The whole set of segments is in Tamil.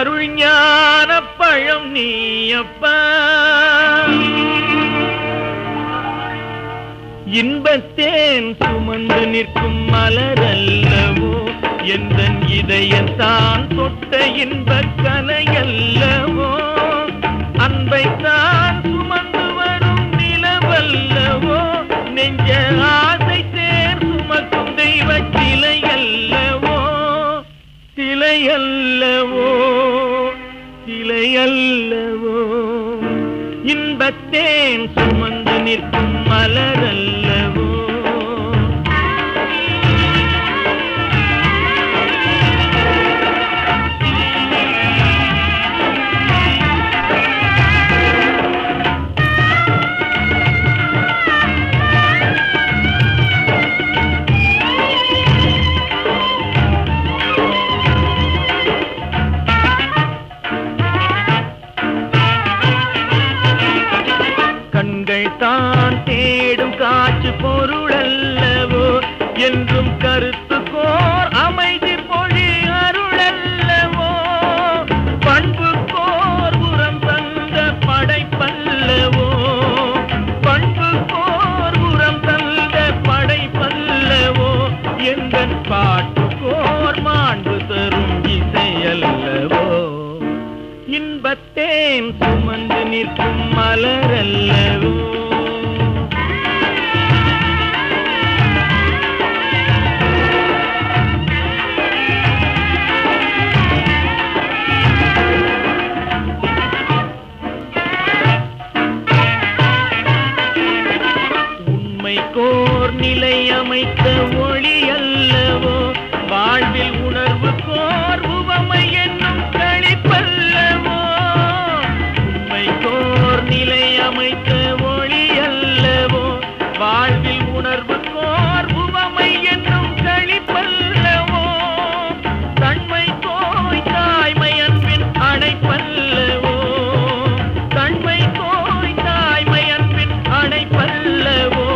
அருள் ஞான பழம் நீயப்பா, இன்பத்தேன் சுமந்து நிற்கும் மலரல்லவோ, எந்தன் இதயத்தான் தொட்ட இன்பக் கலையல்லவோ, அன்பைத்தான் சுமந்து வரும் நிலவல்லவோ, நெஞ்ச ஆசை தேர் சுமக்கும் தெய்வ சிலையல்லவோ, சிலையல்லவோ, சிலையல்லவோ, இன்பத்தேன் சுமந்து நிற்கும் மலரல்லவோ. தான் தேடும் காற்று பொருளல்லவோ, என்றும் கருத்து கோர் அமைதி பொழி அருளல்லவோ, பண்பு கோர் உரம் தந்த படைப்பல்லவோ, பண்பு கோர் உரம் தந்த படைப்பல்லவோ, எங்கள் பாட்டு கோர் மாண்பு தரும் இசையல்லவோ, இன்பத்தேன் சுமந்து நிற்கும் மலரல்லவோ. உண்மைக்கோர் நிலை அமைத்த ஒளி அல்லவோ, வாழ்வில் உணர்வு கோர் உவமை என்னும் கழிப்பல்லவோ, உண்மைக்கோர் நிலை அமைத்த ஒளி அல்லவோ, வாழ்வில் உணர்வு கோர் உவமை என்னும் கழிப்பல்லவோ, தன்மை தோய் தாய்மை அன்பின் அணைப்பல்லவோ, தன்மை தோய் தாய்மை அன்பின் அணைப்பல்லவோ,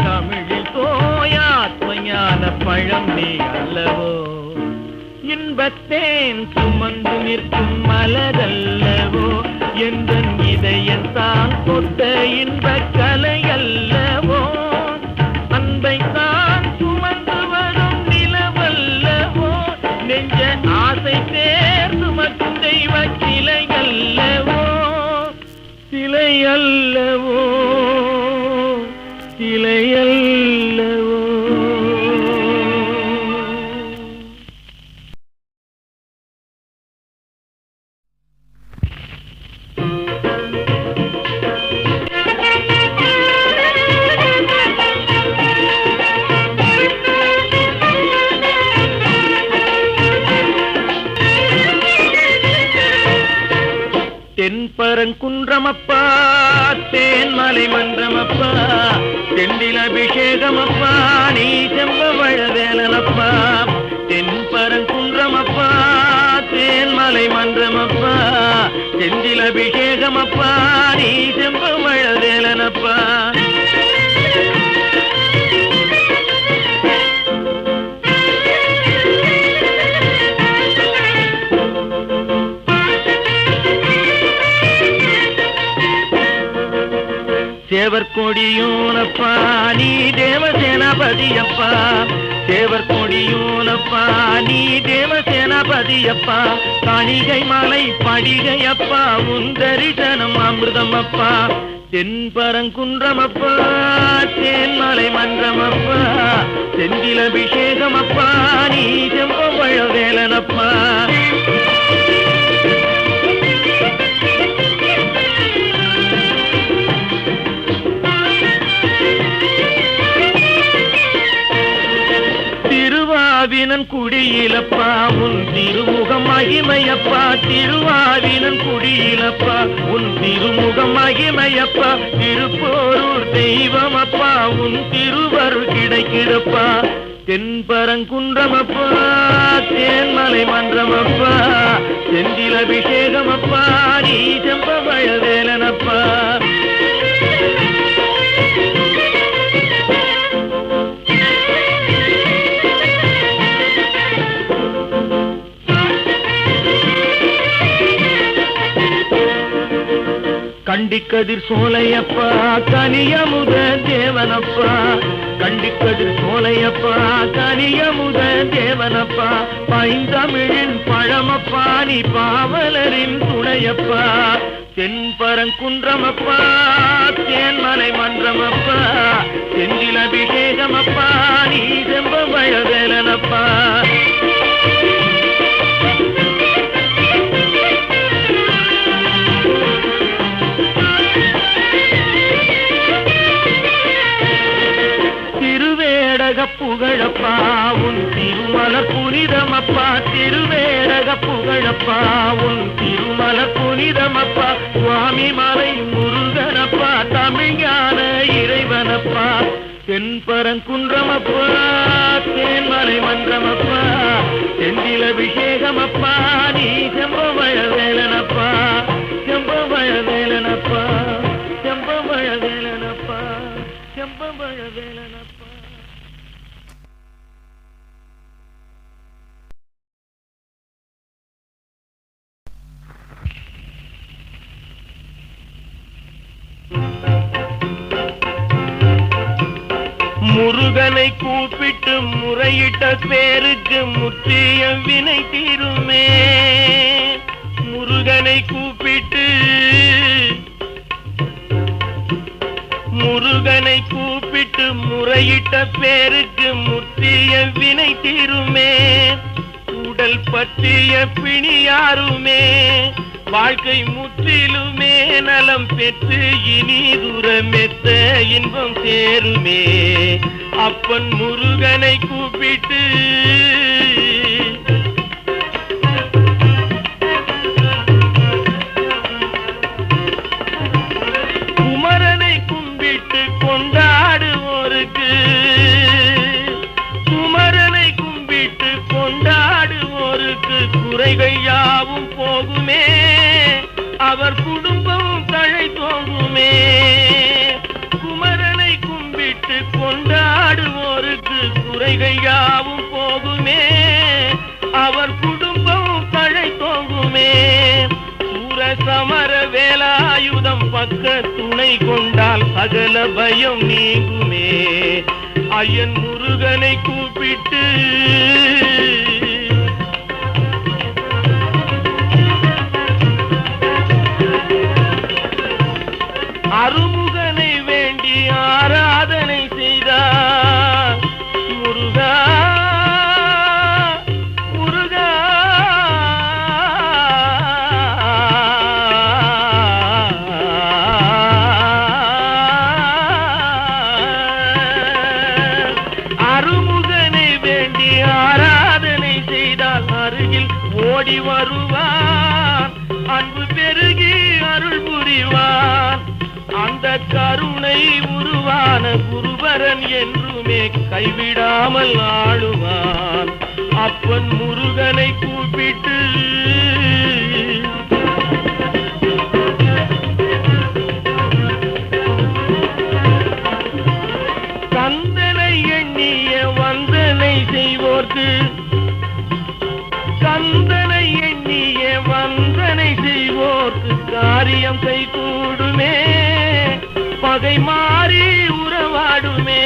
தமிழில் தோயாத்ம ஞான பழம் நீ அல்லவோ, இன்பத்தேன் சுமந்து நிற்கும் மலரல்லவோ, எந்தன் இதயத்தான் தொட்ட இன்பக் கலையல்லவோ, அன்பைத்தான் சுமந்து வரும் நிலவல்லவோ, நெஞ்ச ஆசை தேர் சுமக்கும் தெய்வ சிலையல்லவோ, சிலையல்லவோ, சிலையல்லவோ. தென்பரங்குன்றமப்பா, தேன்மலை மன்றமப்பா, தெண்டில் அபிஷேகமப்பா, நீ செம்பவழவேலனப்பா, தென்பரங்குன்றமப்பா, தேன்மலை மன்றமப்பா, தெண்டில் அபிஷேகமப்பா, நீ செம்பவழவேலனப்பா. தேவர் கொடியூனப்பா, நீ தேவசேனாபதியப்பா, தேவர் கொடியூனப்பா, நீ தேவசேனாபதியப்பா, கணிகை மலை படிகையப்பா, உன் தரிசனம் அமிர்தமப்பா, தென்பரங்குன்றமப்பா, தேன்மலை மன்றமப்பா, செந்தில் அபிஷேகமப்பா, நீ செம்பவழவேலனப்பா. திருவாவினன் குடியிலப்பா, உன் திருமுகம் மகிமையப்பா, திருவாவினன் குடியிலப்பா, உன் திருமுகம் மகிமையப்பா, திருப்போரூர் தெய்வமப்பா, உன் திருவருள் கிடைக்கிறப்பா, தென்பரங்குன்றமப்பா, தேன்மலை மன்றமப்பா, செந்தில் அபிஷேகமப்பா, நீ செம்பவழவேலனப்பா. கண்டிக்கதிர் சோலையப்பா கனியமுத தேவனப்பா, கண்டிக்கதிர் சோலையப்பா கனியமுத தேவனப்பா, பைந்தமிழின் பழமப்பா நீ பாவலரின் துணையப்பா, தென்பரங்குன்றமப்பா தேன்மலை மன்றமப்பா, செந்தில் அபிஷேகமப்பா நீ செம்பவழ வேலனப்பா. புகழப்பா உன் திருமலர் புனிதமப்பா, திருவேடக புகழப்பா உன் திருமலர் புனிதமப்பா, சுவாமி மலை முருகனப்பா தமிழ்ஞான இறைவனப்பா, தென்பரங்குன்றமப்பா தேன்மலை மன்றமப்பா, செந்தில் அபிஷேகமப்பா நீ செம்பவழ வேலனப்பா, செம்பவழ வேலனப்பா, செம்பவழ வேலனப்பா, செம்பவழ வேலனப்பா. முருகனை கூப்பிட்டு முறையிட்ட பேருக்கு முற்றிய வினை தீருமே, முருகனை கூப்பிட்டு முருகனை கூப்பிட்டு முறையிட்ட பேருக்கு முற்றிய வினை தீருமே, உடல் பற்றிய பிணியாருமே வாழ்க்கை முற்றிலுமே நலம் பெற்று இனி தூரமெத்த இன்பம் சேருமே, அப்பன் முருகனை கூப்பிட்டு குமரனை கும்பிட்டு கொண்டாடுவோருக்கு, குமரனை கும்பிட்டு கொண்டாடுவோருக்கு குறைகள் யாவும் போகுமே, அவர் குடும்பம் தழை தோங்குமே, குமரனை கும்பிட்டு கொண்டாடுவோருக்கு குறைகள் யாவும் போகுமே, அவர் குடும்பம் தழை தோங்குமே, சூர சமர வேலாயுதம் பக்க துணை கொண்டால் சகல பயம் நீங்குமே, ஐயன் முருகனை கூப்பிட்டு அருமுகனை வேண்டி ஆராதனை செய்தார், முருகா முருகா அருமுகனை வேண்டி ஆராதனை செய்தால் அருகில் ஓடி வருவார், அன்பு பெருகி அருள் புரிவார், அந்த கருணை உருவான குருபரன் என்றுமே கைவிடாமல் ஆளுவான், அப்பன் முருகனை கூப்பிட்டு கந்தனை எண்ணிய வந்தனை செய்வோர்க்கு, கந்தனை எண்ணிய வந்தனை செய்வோர்க்கு காரியம் கைகூடுமே, பகை மாறி உறவாடுமே,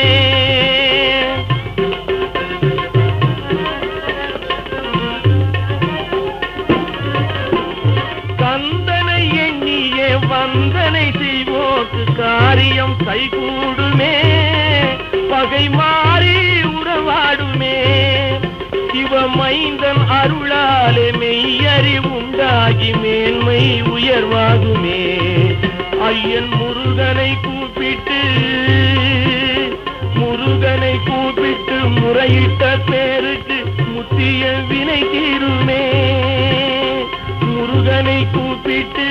கந்தனை எண்ணிய வந்தனை செய்வோர்க்கு காரியம் கைகூடுமே, பகை மாறி உறவாடுமே, சிவமைந்தன் அருளாலே மெய்யறிவுண்டாகி மேன்மை உயர்வாகுமே, ஐயன் முருகனை கூப்பிட்டு முருகனை கூப்பிட்டு முறையிட்ட பேருக்கு முத்திய வினை தீருமே, முருகனை கூப்பிட்டு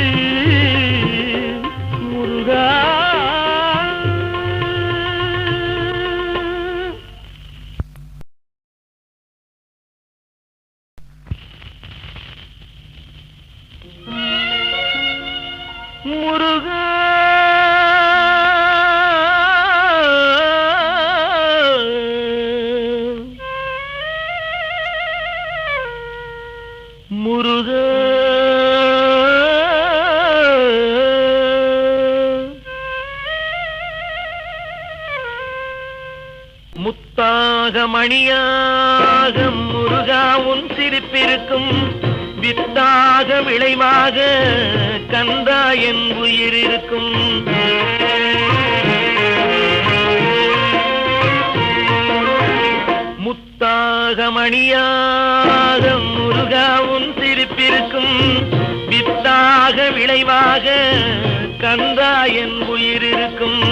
முருகா முருகா முருகா மணியாக முருகா உன் சிரிப்பிருக்கும் வித்தாக விளைவாக கந்தா என் உயிர் இருக்கும். முத்தாக மணியாக முருகா உன் சிரிப்பிருக்கும் வித்தாக விளைவாக கந்தா என் உயிர் இருக்கும்.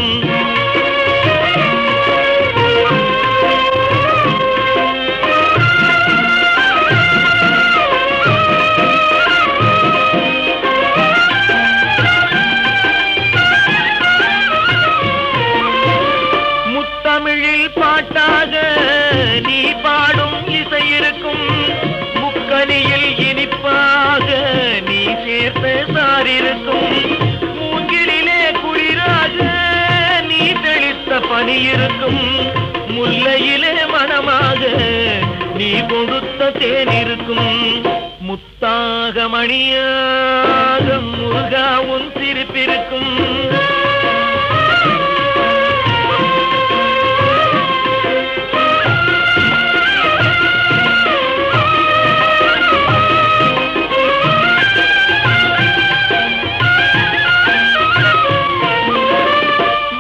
தமிழில் பாட்டாக நீ பாடும் இசை இருக்கும். முக்கனியில் இனிப்பாக நீ சேர்த்த சாரிருக்கும். மூங்கிலே குளிராக நீ தெளித்த பனி இருக்கும். முல்லையிலே மனமாக நீ கொடுத்த தேன் இருக்கும். முத்தாக மணியாக முருகா உன் சிரிப்பிருக்கும்.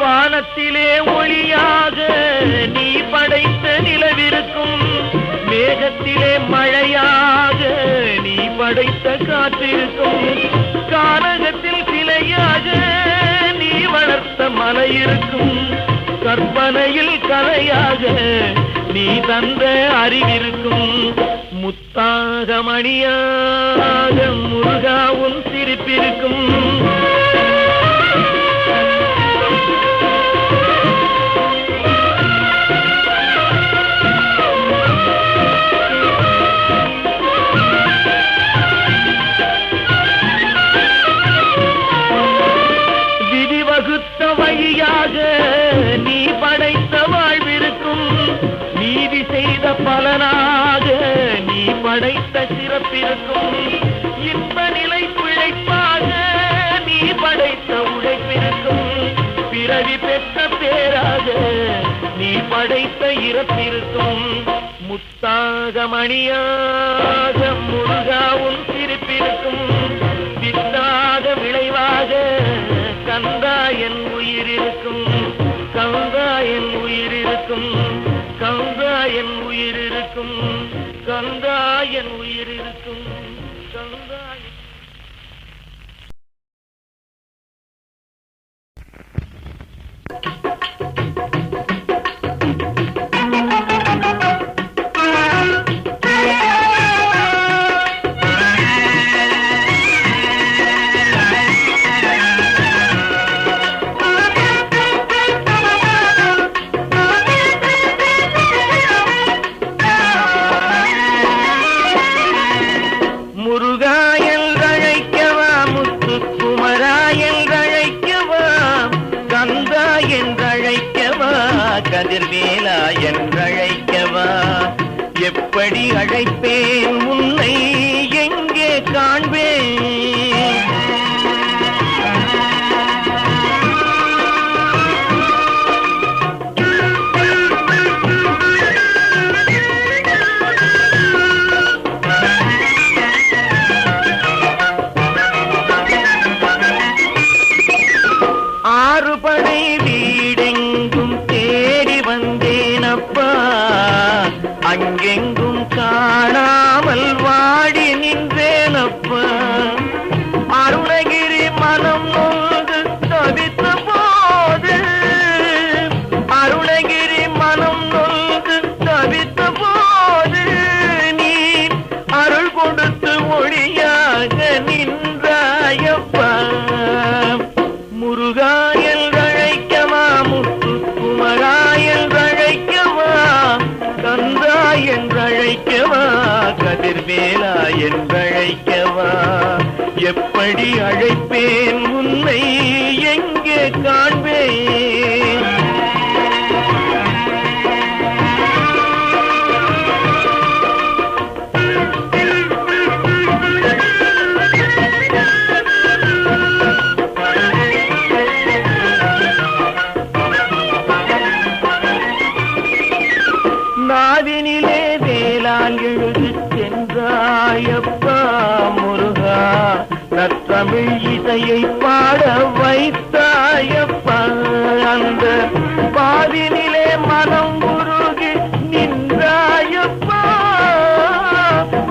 வானத்திலே ஒளியாக நீ படைத்த நிலவிருக்கும். மேகத்திலே மழையாக நீ படைத்த காற்றிருக்கும். கானகத்தில் சிலையாக நீ வளர்த்த மலை இருக்கும். கற்பனையில் கலையாக நீ தந்த அறிவிருக்கும். முத்தாக மணியாக முருகா உன் சிரிப்பிருக்கும். வழியாக நீ படைத்த வாழ்விருக்கும். நீதி செய்த பலனாக நீ படைத்த சிறப்பிருக்கும். இன்ப நிலை பிழைப்பாக நீ படைத்த உழைப்பிருக்கும். பிறவி பெற்ற பேராக நீ படைத்த இறப்பிருக்கும். முத்தாக மணியாக முருகா உன் சிரிப்பிருக்கும். வித்தாக விளைவாக கந்தா என் உயிர் இருக்கும். கந்தா என் உயிர் இருக்கும். கந்தா என் உயிர் இருக்கும். கந்தா என் உயிர் இருக்கும். கந்தா கதிர்வேலா என்றழைக்கவா. எப்படி அழைப்பேன் உன்னை எங்கே காண்பேன். ஆறுபடை வீடெங்கும் தேடி வந்தேனப்பா. அங்கெங்கும் காணாமல் வாடி நின்றேனப்பா. அருணகிரி மனம் நொந்து தவித்த போது, அருணகிரி மனம் நொந்து தவித்த போது நீ அருள் கொடுத்து ஒளியாக நின்றாயப்பா. முருகா என்றழைக்கவா, முத்துக்குமரா என்றழைக்கவா, கந்தா என்றழைக்கவா, கதிர்வேலா என்றழைக்கவா. எப்படி அழைப்பேன் உன்னை எங்கே காண்பேன். வைத்தாயப்பா முருகா, நற்றமிழ் இசையை பாட வைத்தாயப்பா. அந்த பாதினிலே மனம் உருகி நின்றாயப்பா,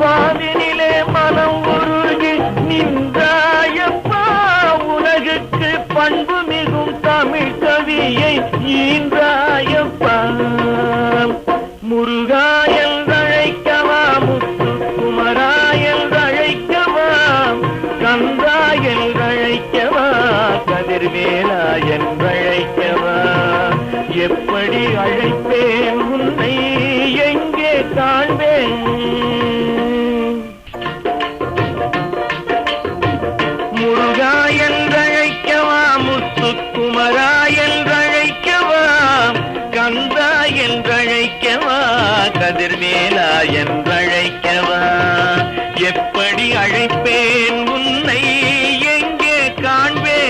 பாதினிலே மனம் உருகி நின்றாயப்பா. உலகுக்கு பண்பு மிகும் தமிழ் கவியை ஈன்றாயப்பா. முருகா என்றழைக்கவா, முத்து குமரா என்றழைக்கவா, கந்தா என்றழைக்கவா, கதிர்வேலா என்றழைக்கவா. எப்படி அழைப்பேன் உன்னை, எங்கே காண்பேன்? முருகா என்றழைக்கவா, முத்து குமரா என்றழைக்கவா, கந்தா என்றழைக்கவா, கதிர்வேலா என்றழைக்கவா. எப்படி அழைப்பேன் உன்னை, எங்கே காண்பேன்?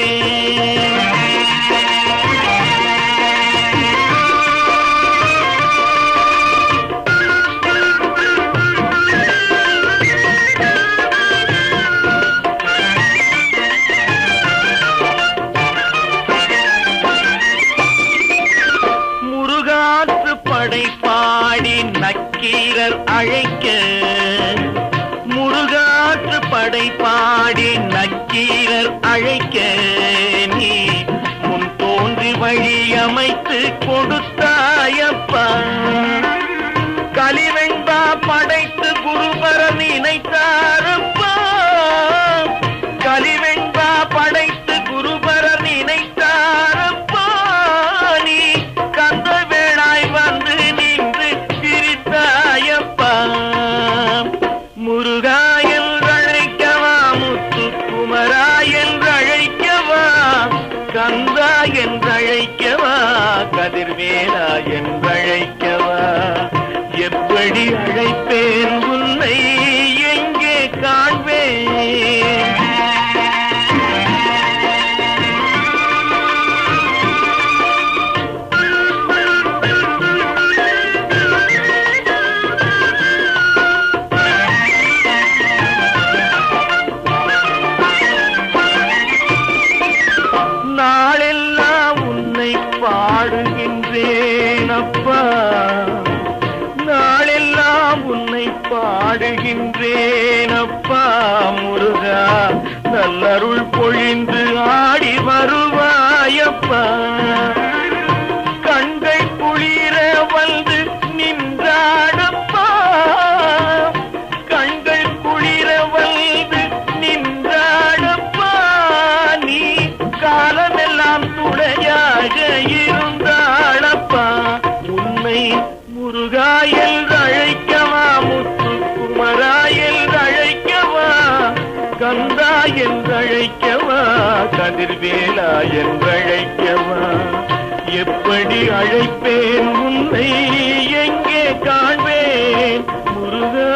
முருகாற்று படைப்பாடி நக்கீரர் அழைக்க, முருகாற்று படைப்பாடி நக்கீரர் அழைக்க, நீ முன் தோன்றி வழி அமைத்து கொடுத்தாயப்பா. கலிவெண்பா படைத்து குருபர நினைத்தாரப்பா, கலிவெண்பா படைத்து குருபர நினைத்தாரப்பா. நீ கந்த வேளாய் வந்து நின்று பிரித்தாயப்பா. முருகா என்றழைக்கவா, முத்து குமரா என்றழைக்கவா, கந்தா என்றழைக்கவா, கதிர்வேலா என்றழைக்கவா. எப்படி அழைப்பேன் உன்னை, எங்கே காண்பேன்? நாளெல்லாம் உன்னை பாடுகின்றேன் அப்பா, நாளெல்லாம் உன்னை பாடுகின்றேன் அப்பா. முருகா நல்லருள் பொழிந்து ஆடி வருவாயப்பா. கண்கள் குளிர வந்து நின்றாடப்பா, கண்கள் குளிர வந்து நின்றாடப்பா. நீ காலமெல்லாம் துணையாக இருந்தாளப்பா. உன்னை முருகா என்றழைக்கவா, முத்து குமரா என்றழைக்கவா, கந்தா என்றழைக்கவா, கதிர்வேலா என்றழைக்கவா. எப்படி அழைப்பேன் உன்னை, எங்கே காண்பேன்? முருகா.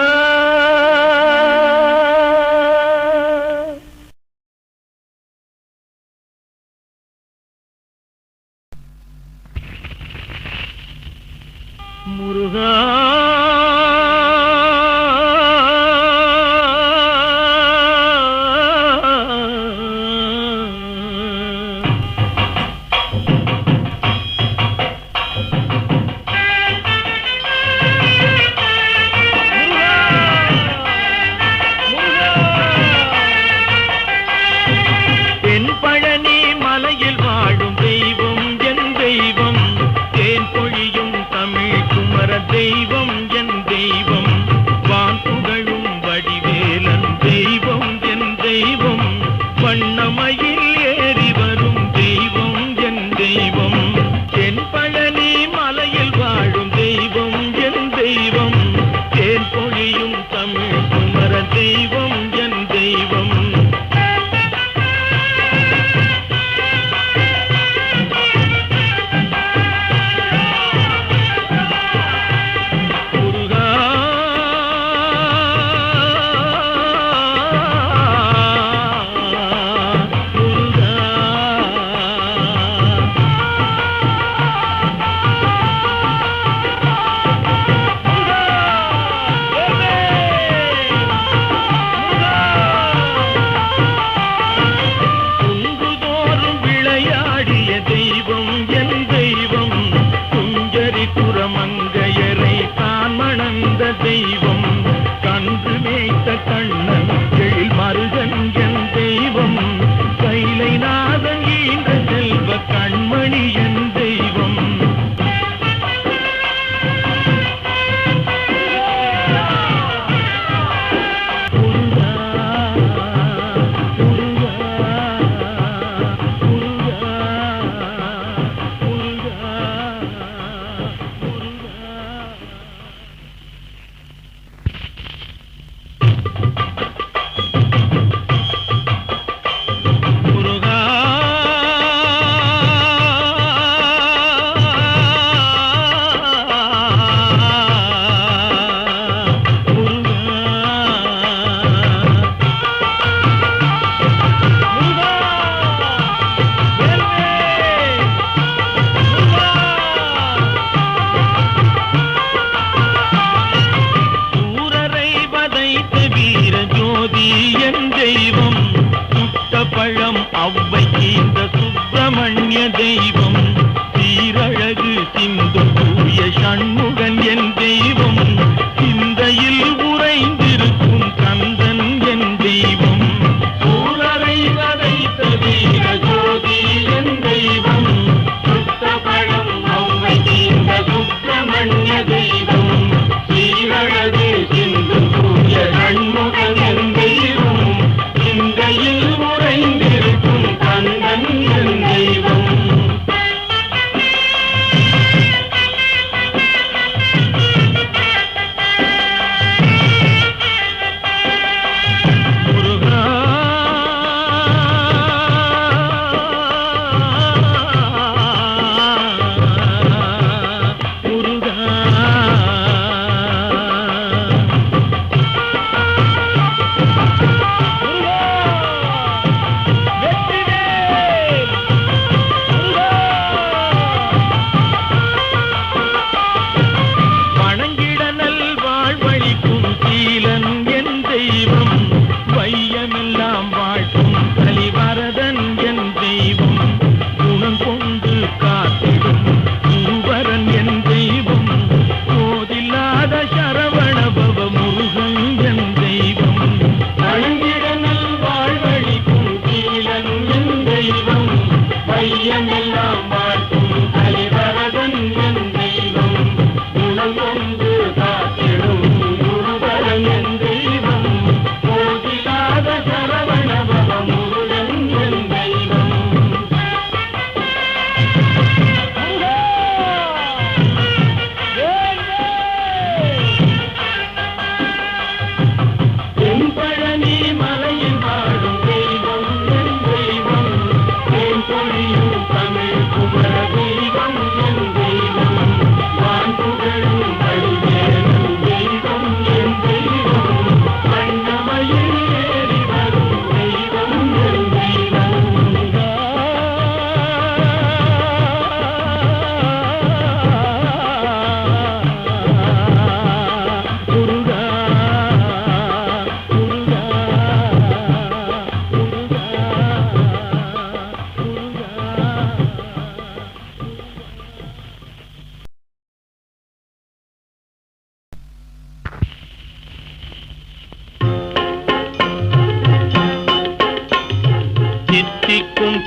முருகா முருகா ஜோதி என் தெய்வம், சுட்ட பழம் அவ்வை தீர்ந்த சுப்பிரமணிய தெய்வம், சீரழகு சிந்தும் தூய சண்முகன் என் தெய்வம், சிந்தையில் உறைந்திருக்கும் கந்தன் என் தெய்வம், சூரரை வதைத்த வீர ஜோதி என் தெய்வம், சுட்ட பழம் அவ்வை தீர்ந்த சுப்பிரமணிய தெய்வம், சீரழகு சிந்தும் தூய சண்முகன் என் தெய்வம், சிந்தையில் உறைந்திருக்கும் கந்தன் என் தெய்வம்.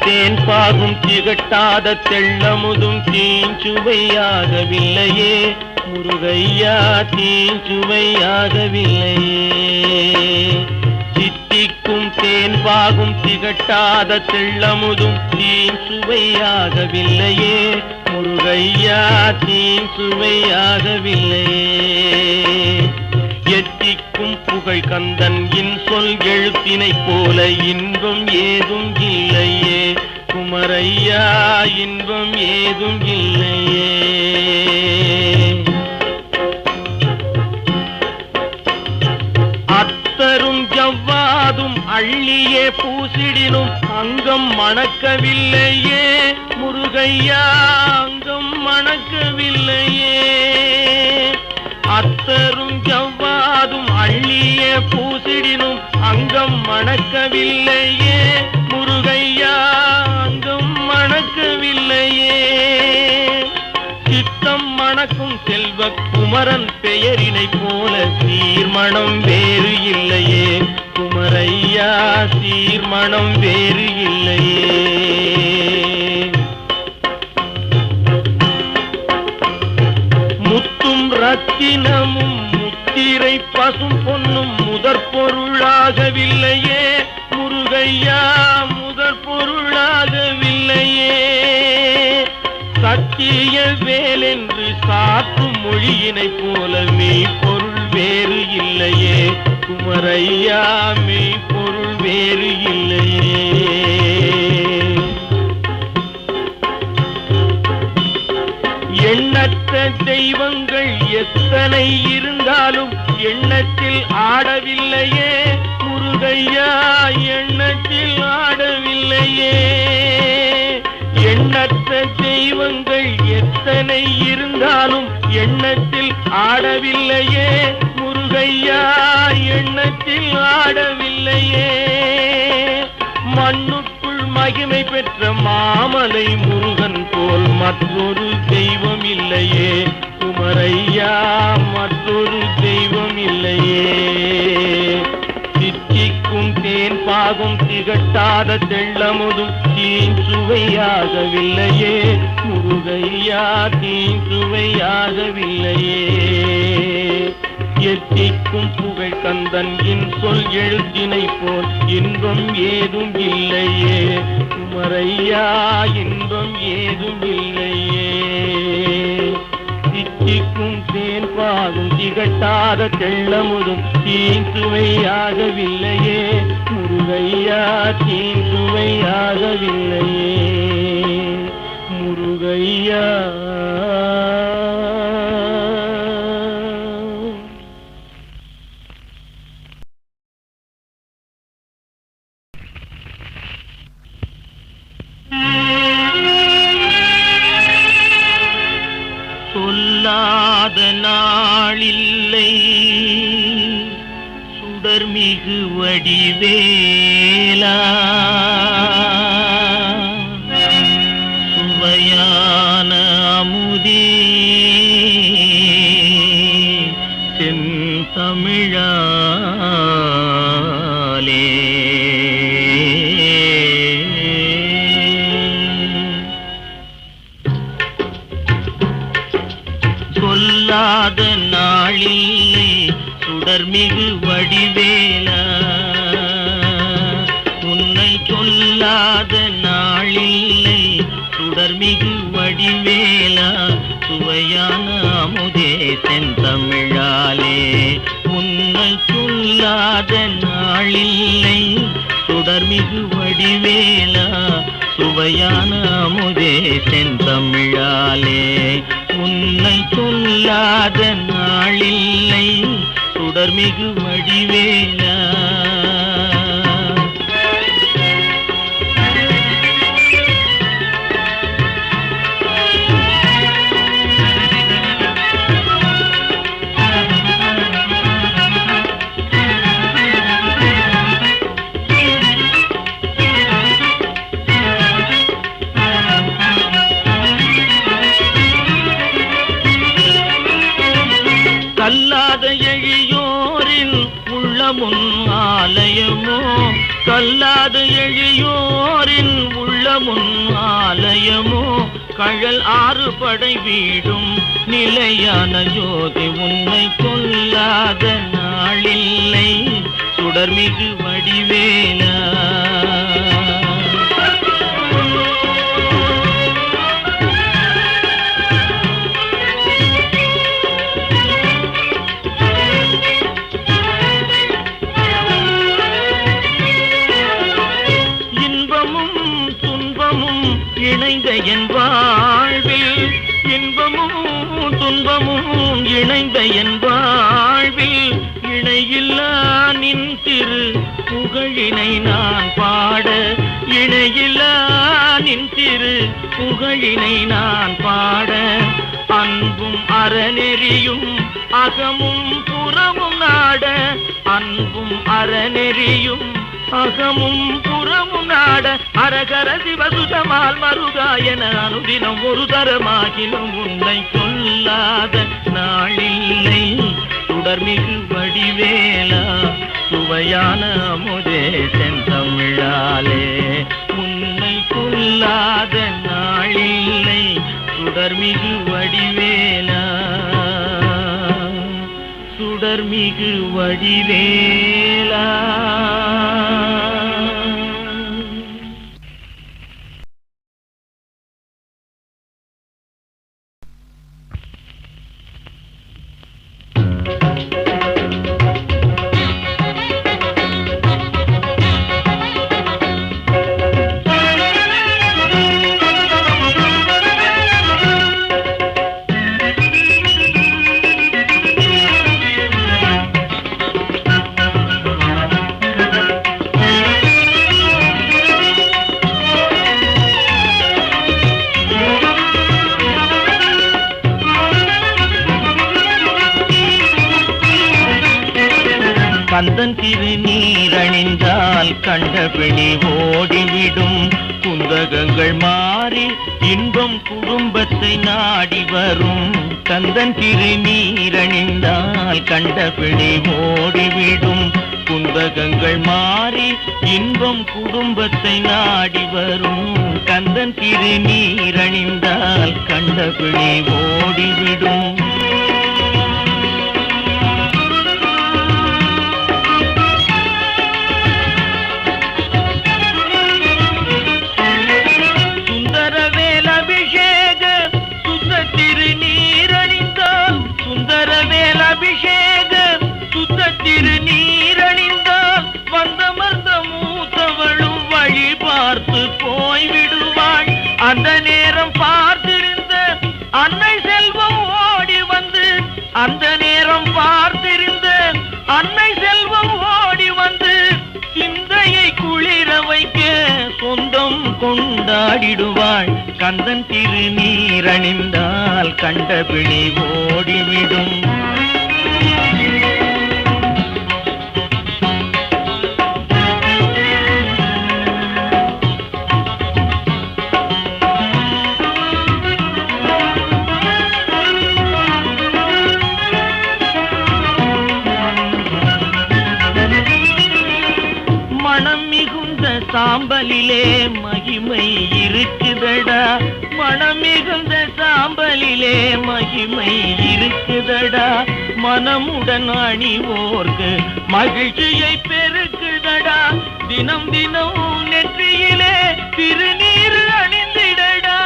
தேன்பாகும் திகட்டாத தெள்ளமுதும் தீஞ்சுவையாகவில்லையே முருகையா, தீஞ்சுவையாகவில்லையே. சித்திக்கும் தேன்பாகும் திகட்டாத தெள்ளமுதும் தீஞ்சுவையாகவில்லையே முருகையா, தீஞ்சுவையாகவில்லையே. எத்திக்கும் புகழ் கந்தன் இன்சொல் எழுத்தினை போல இன்பம் ஏதும் இல்லையே குமரையா, இன்பம் ஏதும் இல்லையே. அத்தரும் ஜவ்வாதும் அள்ளியே பூசிடினும் அங்கம் மணக்கவில்லையே முருகையா, அங்கம் மணக்கவில்லையே. அத்தரும் ஜவ்வாதும் அள்ளியே பூசிடினும் அங்கம் மணக்கவில்லையே முருகையா, அங்கம் மணக்கவில்லையே. சித்தம் மணக்கும் செல்வ குமரன் பெயரினை போல சீர்மணம் வேறு இல்லையே குமரையா, சீர்மணம் வேறு இல்லையே. முத்தும் ரத்தினமும் முத்திரை பசும் பொன்னும் முதற் பொருளாகவில்லையே முருகையா, முதற் பொருளாகவில்லையே. சத்திய வேலென்று சாற்றும் மொழியினை போல மெய்ப்பொருள் வேறு இல்லையே குமரையா, மெய்ப்பொருள் வேறு இல்லையே. எண்ணற்ற தெய்வங்கள் எத்தனை இருந்தாலும் எண்ணத்தில் ஆடவில்லையே முருகையா, எண்ணத்தில் ஆடவில்லையே. எண்ணற்ற தெய்வங்கள் எத்தனை இருந்தாலும் எண்ணத்தில் ஆடவில்லையே முருகையா, முருகையா எண்ணத்தில் ஆடவில்லையே. மண்ணுக்குள் மகிமை பெற்ற மாமலை முருகன் போல் மற்றொரு தெய்வம் இல்லையே. குமரையா மற்றொரு தெய்வம் இல்லையே. தித்திக்கும் தேன் பாகும் திகட்டாத தெள்ளமுதும் தீன் சுவையாகவில்லையே. முருகையா தீன் சுவையாகவில்லையே. எத்திக்கும் புகழ் கந்தன் என் சொல் எழுத்தினை போல் இன்பம் ஏதும் இல்லையே. குமரையா இன்பம் ஏதும் இல்லையே. தித்திக்கும் தேன் பாகும் திகட்டாத தெள்ளமுதும் தீன் சுவையாகவில்லையே. முருகையா தீன் சுவையாகவில்லையே. முருகையா சொல்லாத நாளில்லை சுடர்மிகு வடிவேலா. சுவையான அமுதே செந்தமிழாலே. சொல்லாத நாளில்லை சுடர்மிகு வடிவேலா. உன்னை சொல்லாத நாளில்லை சுடர்மிகு வடிவேலா. சுவையான அமுதே செந்தமிழாலே. உன்னை சொல்லாத நாளில்லை சுடர்மிகு வடிவேலா. சுவையான அமுதே செந்தமிழாலே. உன்னை சொல்லாத நாளில்லை சுடர்மிகு வடிவேலா. கல்லாத எழியோரின் உள்ளமுன் ஆலயமோ. கல்லாத எழியோரின் உள்ளமுன் ஆலயமோ. கழல் ஆறு படை வீடும் நிலையான ஜோதி. உன்னை கொல்லாத நாளில்லை சுடர்மிகு வடிவேலா. இணைந்த என் வாழ்வில் இன்பமும் துன்பமும் இணைந்த என் வாழ்வில் இணையில்லா நின் திரு புகழினை நான் பாட. இணையில்லா நின் திரு புகழினை நான் பாட. அன்பும் அறநெறியும் அகமும் புறமும் நாட. அன்பும் அறநெறியும் அகமும் புறமும் நாட. அரகர சிவசுதமால் மருகாயன அனுதினம் ஒரு தரமாகினும் உன்னை கொல்லாத நாளில்லை சுடர்மிகு வடிவேலா. சுவையான அமுதே செந்தமிழாலே. உன்னை கொல்லாத நாளில்லை சுடர்மிகு வடிவேலா. சுடர்மிகு வடிவேலா. திருநீரணிந்தால் கண்டபிணி ஓடிவிடும். குந்தகங்கள் மாறி இன்பம் குடும்பத்தை நாடி வரும். கந்தன் திருநீரணிந்தால் கண்டபிணி ஓடிவிடும். குந்தகங்கள் மாறி இன்பம் குடும்பத்தை நாடி வரும். கந்தன் திருநீரணிந்தால் கண்டபிணி ஓடிவிடும். அபிஷேக சுத்த திருநீரணிந்தால் வந்தமர்ந்த மூத்தவளும் வழி பார்த்து போய்விடுவாள். அந்த நேரம் பார்த்திருந்த அன்னை செல்வம் ஓடி வந்து, அந்த நேரம் பார்த்திருந்த அன்னை செல்வம் ஓடி வந்து சிந்தையை குளிர வைக்க சொந்தம் கொண்டாடிடுவாள். கந்தன் திருநீரணிந்தால் கண்டபிணி ஓடிவிடும். மனம் மிகுந்த சாம்பலிலே மகிமை இருக்குதடா. மனம் மிகுந்த சாம்பலிலே மகிமை இருக்குதடா. மனமுடன் அணிவோர்க்கு மகிழ்ச்சியை பெருக்குதடா. தினம் தினம் நெற்றியிலே திருநீர் அணிந்திடடா.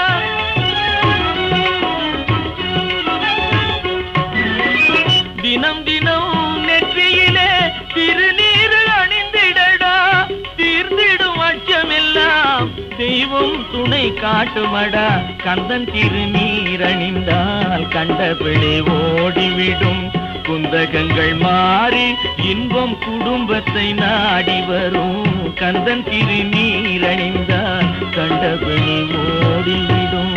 தினம் தினம் நெற்றியிலே திருநீர் அணிந்திடடா. தீர்ந்திடும் அச்சமெல்லாம் தெய்வம் துணை காட்டுமடா. கந்தன் திருநீரணிந்தால் கண்டபிணி ஓடிவிடும். குந்தகங்கள் மாறி இன்பம் குடும்பத்தை நாடி வரும். கந்தன் திருநீரணிந்தால் கண்டபிணி ஓடிவிடும்.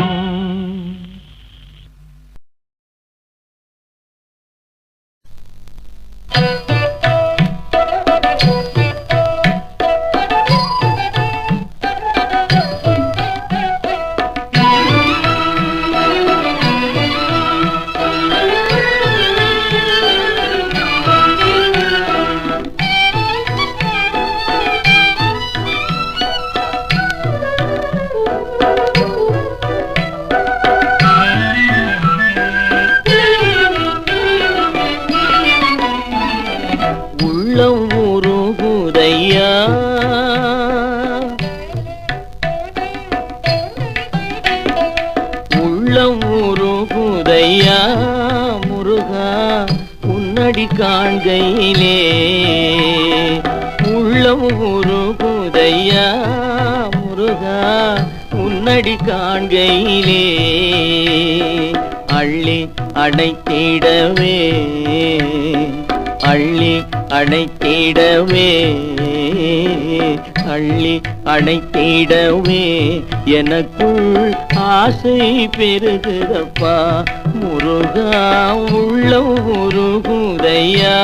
உள்ளம் உருகுதையா முருகா உன்னடி காண்கையிலே. உள்ளம் உருகுதையா முருகா உன்னடி காண்கையிலே. அள்ளி அணைத்திடவே அள்ளி அணைத்திடவே அள்ளி அணைத்திடவே எனக்குள் ஆசை பெருகுதப்பா முருகா உள்ளம் உருகுதையா.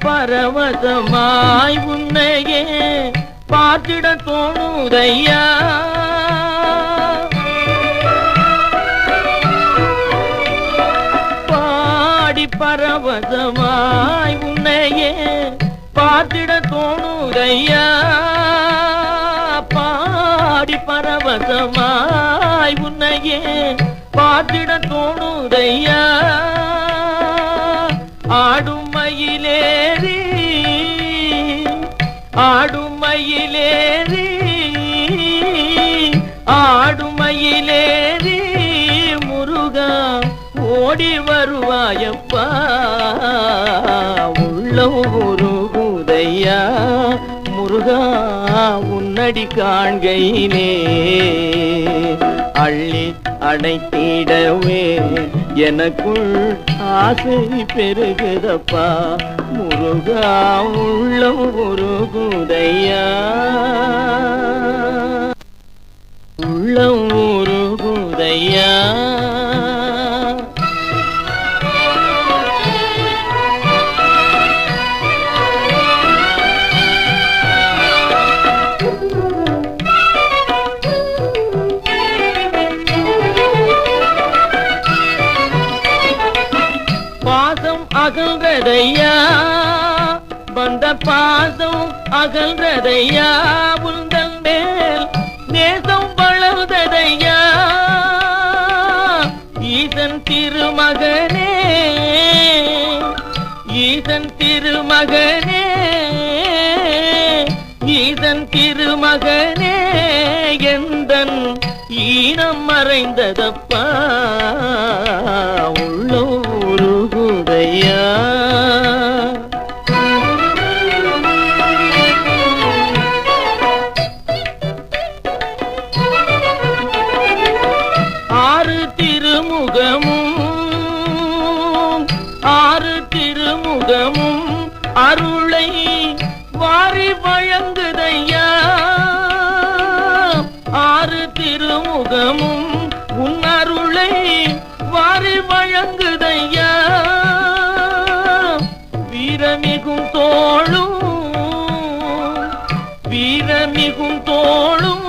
பரவசமாய் உன்னையே பார்த்திட தோணுதையா. பாடி பரவசமாய் உன்னையே பார்த்திட தோணுதையா. பாடி பரவசமாய் உன்னையே பார்த்திட தோணுதையா. ஆடும் மயிலேறி ஆடும் மயிலேறி ஆடும் மயிலேறி முருகா ஓடி வருவாயப்பா உள்ளம் உருகுதையா முருகா உன்னடி காண்கையிலே அள்ளி அடைத்திடவே எனக்குள் ஆசை பெருகுதப்பா முருகா உள்ளம் உருகுதையா உள்ளம் உருகுதையா பாசம் அகல்றதையா வந்த பாசம் அகல்றதையா உந்தன் மேல் நேசம் வளர்ந்ததையா ஈசன் திருமகனே ஈசன் திருமகனே ஈசன் திருமகனே எந்தன் ஈனம் மறைந்ததப்பா உள்ளம் உருகுதையா ஆறு திருமுகமும் அருளை வாரி வழங்குதையா ஆறு திருமுகமும் உன் அருளை வாரி வழங்குதையா வீரமிகும் தோளும்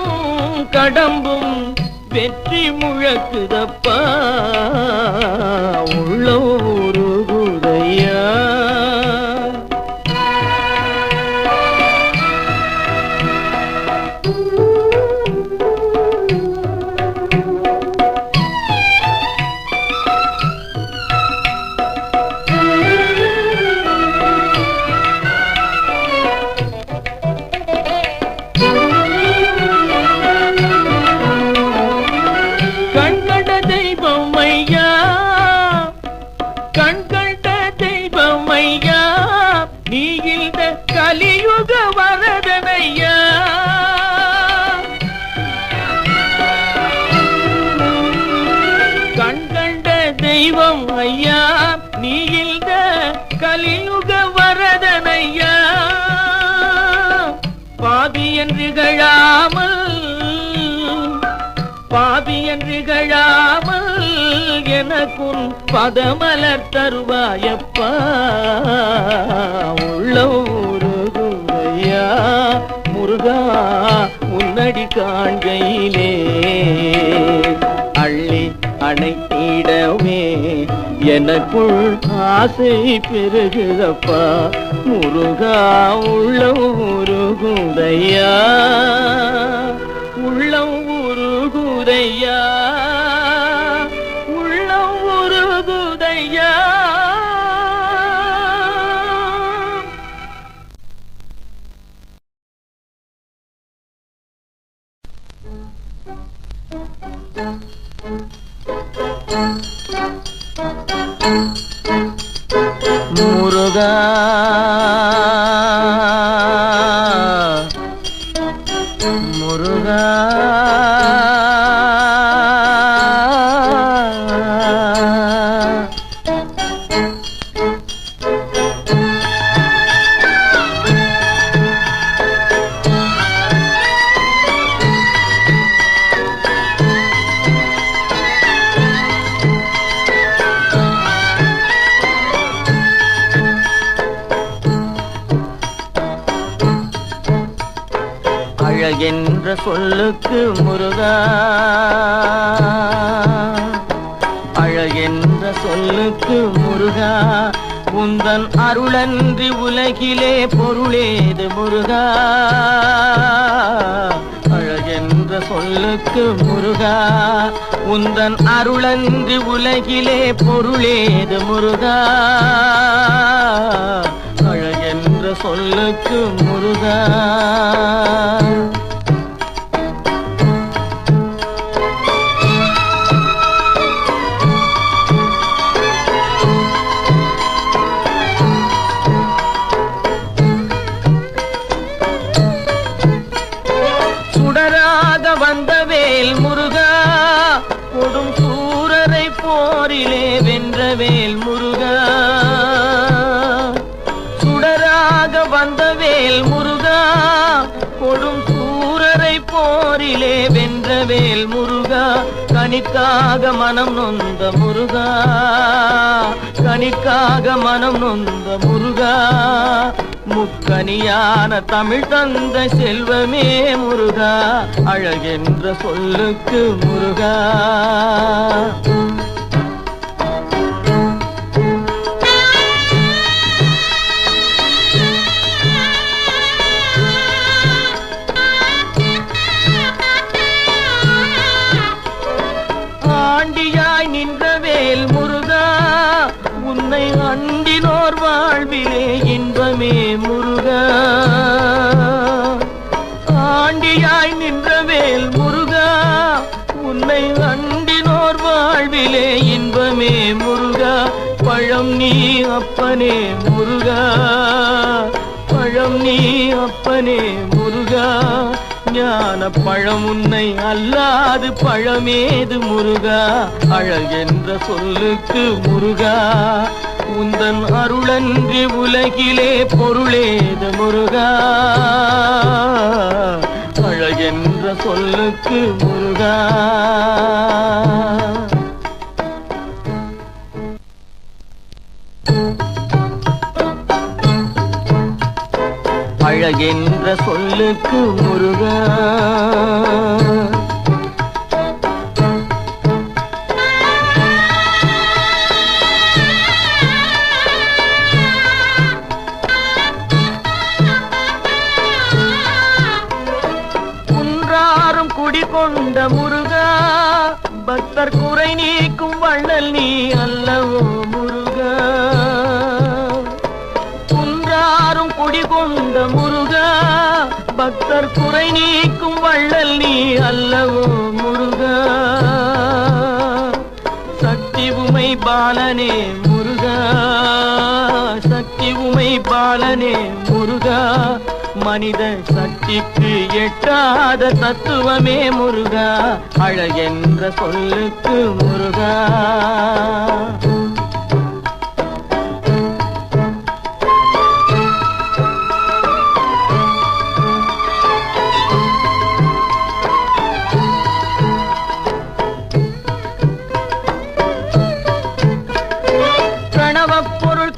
கடம்பும் வெற்றி முழக்குதப்பா உள்ள உருகுதையா கலியுக வரதனையா கண்கண்ட தெய்வம் ஐயா நீ இந்த கலியுக வரதனையா பாவி என்று கழாமல் எனக்குன் பதமலர் தருவாயப்பா உள்ள உருகுதையா முருகா உன்னடி காண்கையிலே அள்ளி அணைத்திடவே எனக்குள் ஆசை பெருகுதப்பா முருகா உள்ள உருகுதையா உள்ளம் உருகுதையா உள்ளம் உருகுதையா முருகா முருகா அழகென்ற சொல்லுக்கு முருகா அழகென்ற சொல்லுக்கு முருகா உந்தன் அருளன்றி உலகிலே பொருளேது முருகா அழகென்ற சொல்லுக்கு முருகா உந்தன் அருளன்றி உலகிலே பொருளேது முருகா அழகென்ற சொல்லுக்கு முருகா வேல் முருகா, கனிக்காக மனம் நொந்த முருகா, கனிக்காக மனம் நொந்த முருகா, முக்கனியான தமிழ் தந்த செல்வமே முருகா, அழகென்ற சொல்லுக்கு முருகா. ஆண்டியாய் நின்ற வேல் முருகா, உன்னை அண்டினோர் வாழ்விலே இன்பமே முருகா, ஆண்டியாய் நின்ற வேல் முருகா, உன்னை அண்டினோர் வாழ்விலே இன்பமே முருகா, பழம் நீ அப்பனே முருகா, பழம் நீ அப்பனே முருகா, ஞான பழம் உன்னை அல்லாது பழமேது முருகா, அழகென்ற சொல்லுக்கு முருகா, உந்தன் அருளன்றி உலகிலே பொருளேது முருகா, அழகென்ற சொல்லுக்கு முருகா. அழகென்ற சொல்லுக்கு முருகா. குன்றாரும் குடிகொண்ட முருகா, பக்தர் குறை நீக்கும் வள்ளல் நீ அல்லவோ முருகா, குன்றாரும் குடிகொண்ட முருகா, பக்தர் குறை நீக்கும் வள்ளல் நீ அல்லவோ முருகா, சக்தி உமை பாலனே முருகா, சக்தி உமை பாலனே முருகா, மனித சக்திக்கு எட்டாத தத்துவமே முருகா, அழகென்ற சொல்லுக்கு முருகா.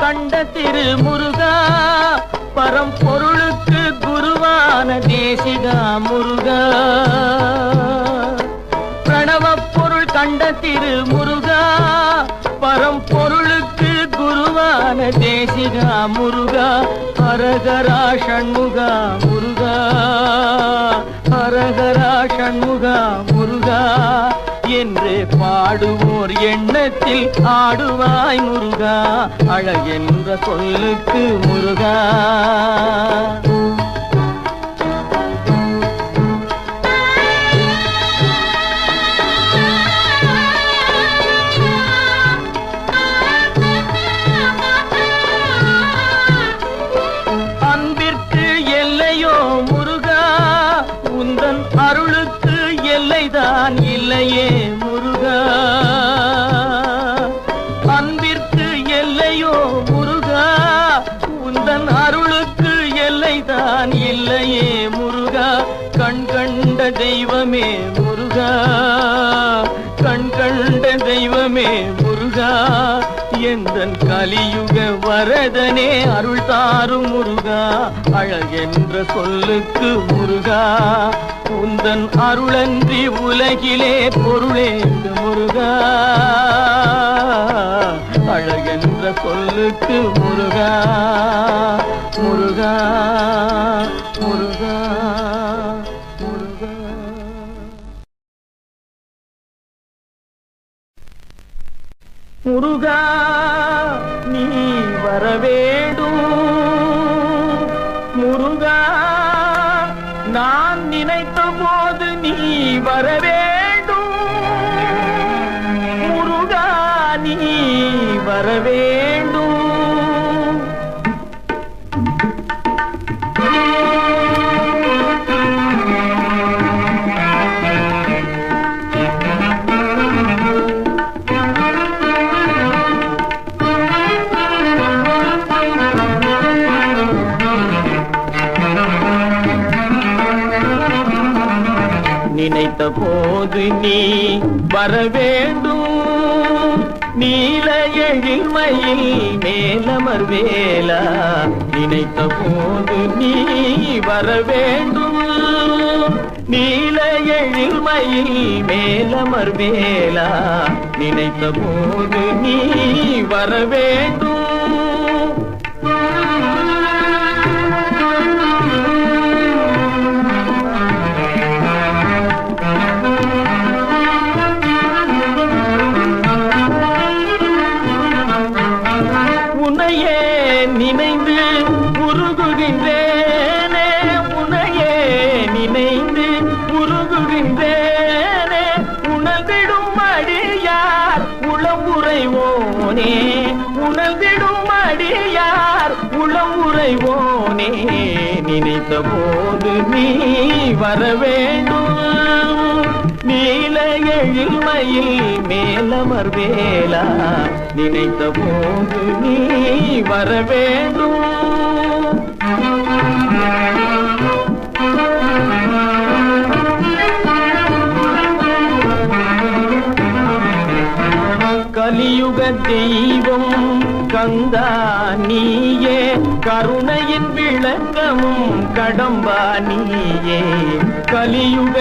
கண்ட திரு முருகா, பரம்பொருளுக்கு குருவான தேசிகா முருகா, பிரணவ பொருள் கண்ட திரு முருகா, பரம்பொருளுக்கு குருவான தேசிகா முருகா, ஹரஹரா ஷண்முகா முருகா, ஹரஹரா ஷண்முகா முருகா என்று பாடுவோர் எண்ணத்தில் ஆடுவாய் முருகா, அழகென்ற சொல்லுக்கு முருகா. அன்பிற்கு எல்லையோ முருகா, உந்தன் அருளுக்கு எல்லைதான் இல்லையே முருகா, அன்பிற்கு எல்லையோ முருகா, உந்தன் அருளுக்கு எல்லைதான் இல்லையே முருகா, கண் கண்ட தெய்வமே முருகா, கண் கண்ட தெய்வமே முருகா, எந்தன் கலியுக வரதனே அருள் தாரும் முருகா, அழகென்ற சொல்லுக்கு முருகா, உந்தன் அருளன்றி உலகிலே பொருளேது முருகா, அழகென்ற சொல்லுக்கு முருகா, முருகா, முருகா, முருகா. முருகா நீ வரவேண்டும் முருகா, நான் நினைத்த போது நீ வரவேண்டும் முருகா, நீ வரவேண்டும். நினைத்த போது போது நீ வர வேண்டும். நீல எழில்மையில் மேலமர் வேலா நினைத்த போது நீ வர வேண்டும். நீல எழில்மையில் மேலமர் வேலா நினைத்த போது நீ வர வேண்டும். உன்னையே நினைந்து உருகுகின்றேனே, உன்னையே நினைந்து உருகுகின்றேனே. உணர்ந்திடும் அடியார் உளம் உறைவோனே, உணர்ந்திடும் அடியார் உளம் உறைவோனே. நினைத்த போது நீ வர வேண்டும். நீல எழில்மையில் மேலமர் வேலா நினைத்த போது நீ வர வேண்டும். கலியுக தெய்வம் கந்தா நீயே, கருணையின் விளக்கமும் கடம்பா நீயே. கலியுக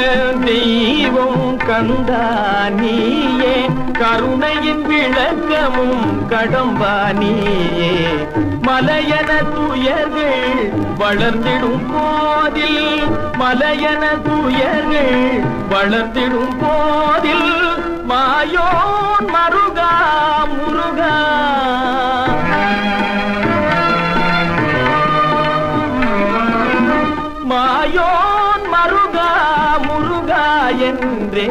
தெய்வம் கந்தா நீயே, கருணையின் விளக்கமும் கடம்பா நீயே. மலையன துயர்கள் வளர்ந்திடும் போதில், மலையன துயர்கள் வளர்ந்திடும் போதில் மாயோன் மருகா முருகா. மாயோன் மருகா முருகா என்றே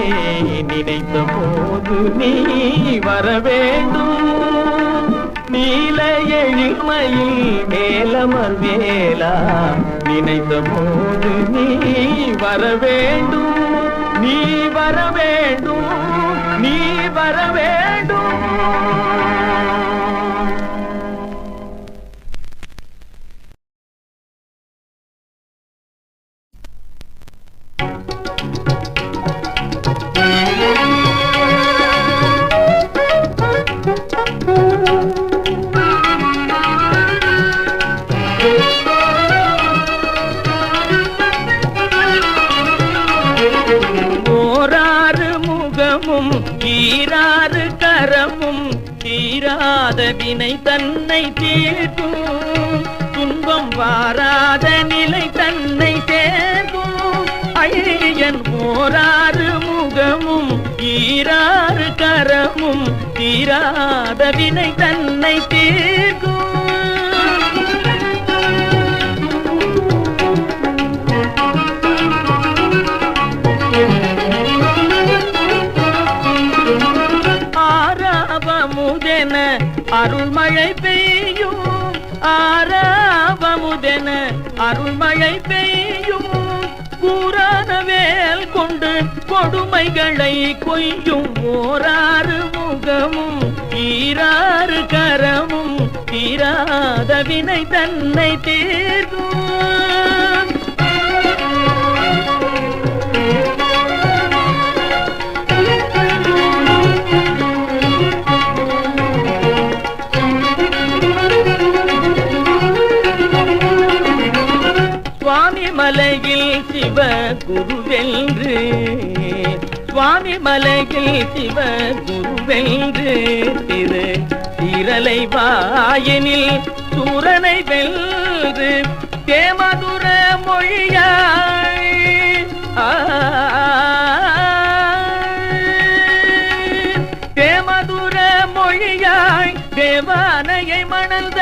நினைத்த போது நீ வர வேண்டும். நீல எழில்மையில் மேலமர் வேலா நினைத்த போது நீ வர வேண்டும். நீ வர வேண்டும், நீ வர வேண்டும். ஈராறு கரமும் தீராத வினை தன்னை தீர்க்கும். துன்பம் வாராத நிலை தன்னை சேர்க்கும். ஐயன் ஓராறு முகமும் ஈராறு கரமும் தீராத வினை தன்னை தீர்க்கும். அருள்மழை பெய்யும், ஆராவமுதென அருள்மழை பெய்யும். கூரான வேல் கொண்டு கொடுமைகளை கொய்யும். ஓராறு முகமும் ஈராறு கரமும் தீராத வினை தன்னை தீர்க்கும். மலையில் சிவ குருவென்று, சுவாமி மலையில் சிவ குருவென்று திரு திரளை வாயினில் சூரனை வென்று தேமதுர மொழியாய் தேமதுர மொழியாய் தேவானையை மணந்த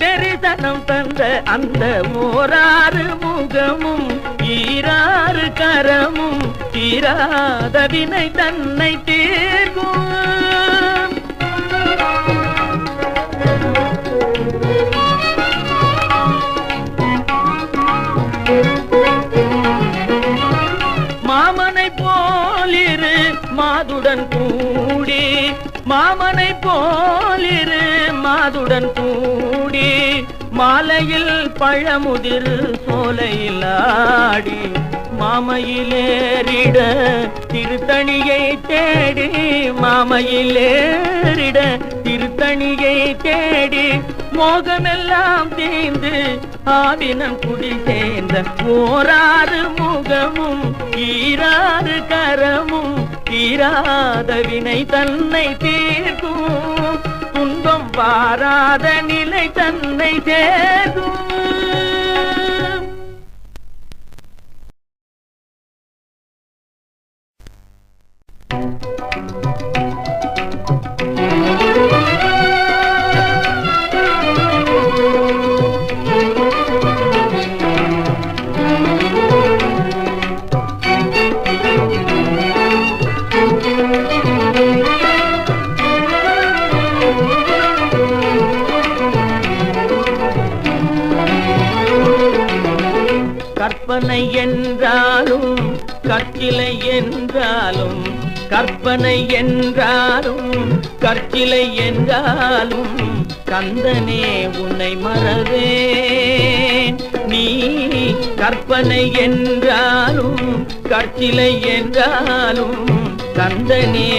தரிசனம் தந்த அந்த ஓராறு முகமும் ஈராறு கரமும் தீராத வினை தன்னை தீர்க்கும். மாமனை போலிரு மாதுடன் கூடி, மாமனை போலிரு மாதுடன் கூடி மாலையில் பழமுதிர் சோலையில் ஆடி மாமையிலேறிட திருத்தணியை தேடி மாமையிலேறிட திருத்தணியை தேடி மோகமெல்லாம் தீர்ந்து ஆவினம் குடி சேர்ந்த ஓராறு முகமும் ஈராறு கரமும் தீராத வினை தன்னை தீர்க்கும் துன்பம் வாராத நிலை தன்னை சேர்க்கும். கற்பனை என்றாலும் கற்சிலை என்றாலும் கற்பனை என்றாலும் கற்சிலை என்றாலும் கந்தனே உன்னை மறவேன். நீ கற்பனை என்றாலும் கற்சிலை என்றாலும் கந்தனே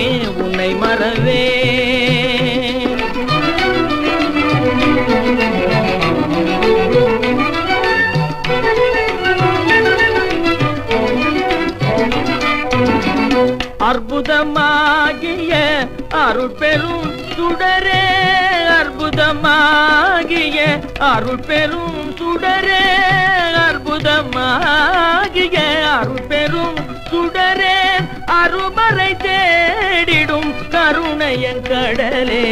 உன்னை மறவேன். அற்புதமாகிய அருட்பெரும் சுடரே அற்புதமாகிய அருட்பெரும் சுடரே அற்புதமாகிய அருட்பெரும் சுடரே அருமறை தேடிடும் கருணையன் கடலே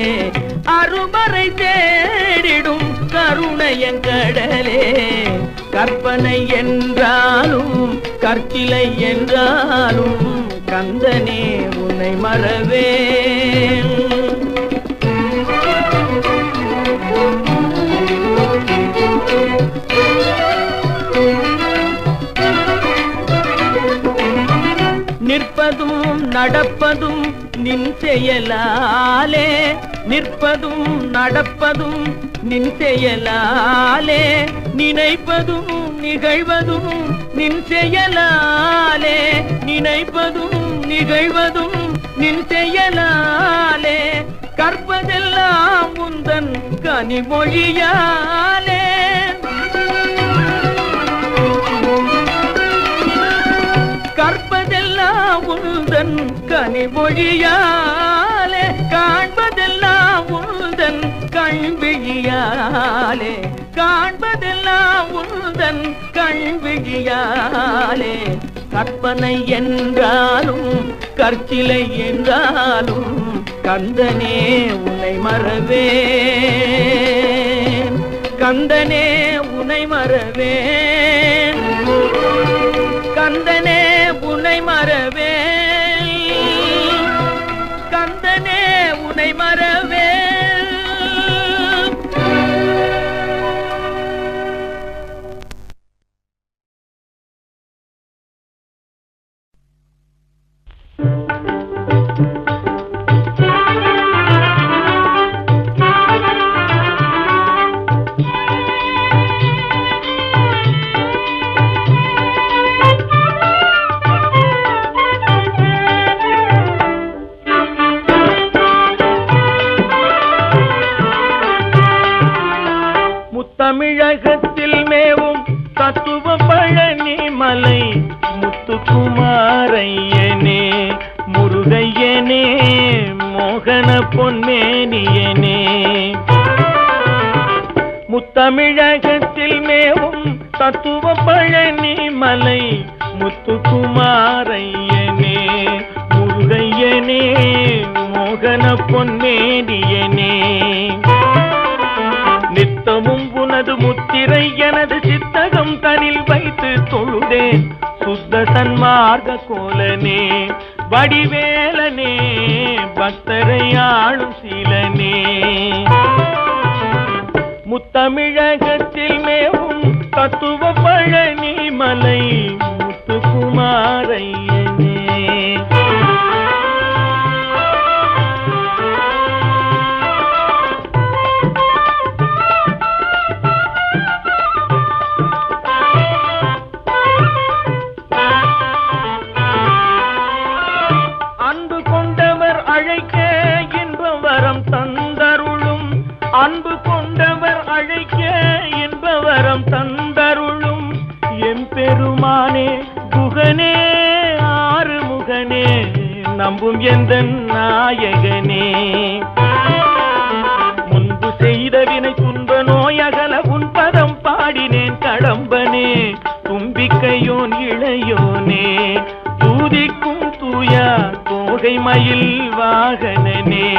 அருமறை தேடிடும் கருணையன் கடலே. கற்பனை என்றாலும் கற்சிலை என்றாலும் கந்தனே உன்னை மறவேன். நிற்பதும் நடப்பதும் நின் செயலாலே நிற்பதும் நடப்பதும் நின் செயலாலே நினைப்பதும் நிகழ்வதும் நின் செயலாலே நினைப்பதும் நிகழ்வதும் நின் செயலாலே கற்பதெல்லாம் உந்தன் கனிமொழியாலே கற்பதெல்லாம் உந்தன் கனிமொழியாலே காண்பதெல்லாம் உந்தன் கண்விழியாலே காண்பதெல்லாம் உந்தன் கண்விழியாலே. கற்பனை என்றாலும் கற்சிலை என்றாலும் கந்தனே உன்னை மறவேன். கந்தனே உன்னை மறவேன். கந்தனே உன்னை மறவேன். கந்தனே உன்னை மறவேன். தமிழகத்தில் மேவும் தத்துவ பழனி மலை முத்துக்குமாரையனே முருகையனே மோகன பொன்மேனியனே. முத்தமிழகத்தில் மேவும் தத்துவ பழனி மலை முத்துக்குமாரையனே முருகையனே மோகன பொன்மேனியனே. நித்தமும் உனது முத்திரை எனது சித்தகம் தனில் வைத்து தொழுதேன் சுத்த சன்மார்க்க கோலனே வடிவேலனே பக்தரை ஆளும் சீலனே. முத்தமிழகத்தில் மேவும் தத்துவ பழனி மலை முத்துக்குமாரையனே. விட்டேன் நம்பும் எந்த நாயகனே. முன்பு செய்த வினை துன்ப நோயகல உன் பதம் பாடினேன் கடம்பனே. தும்பிக்கையோன் இளையோனே தூதிக்கும் தூயா தோகை மயில் வாகனனே.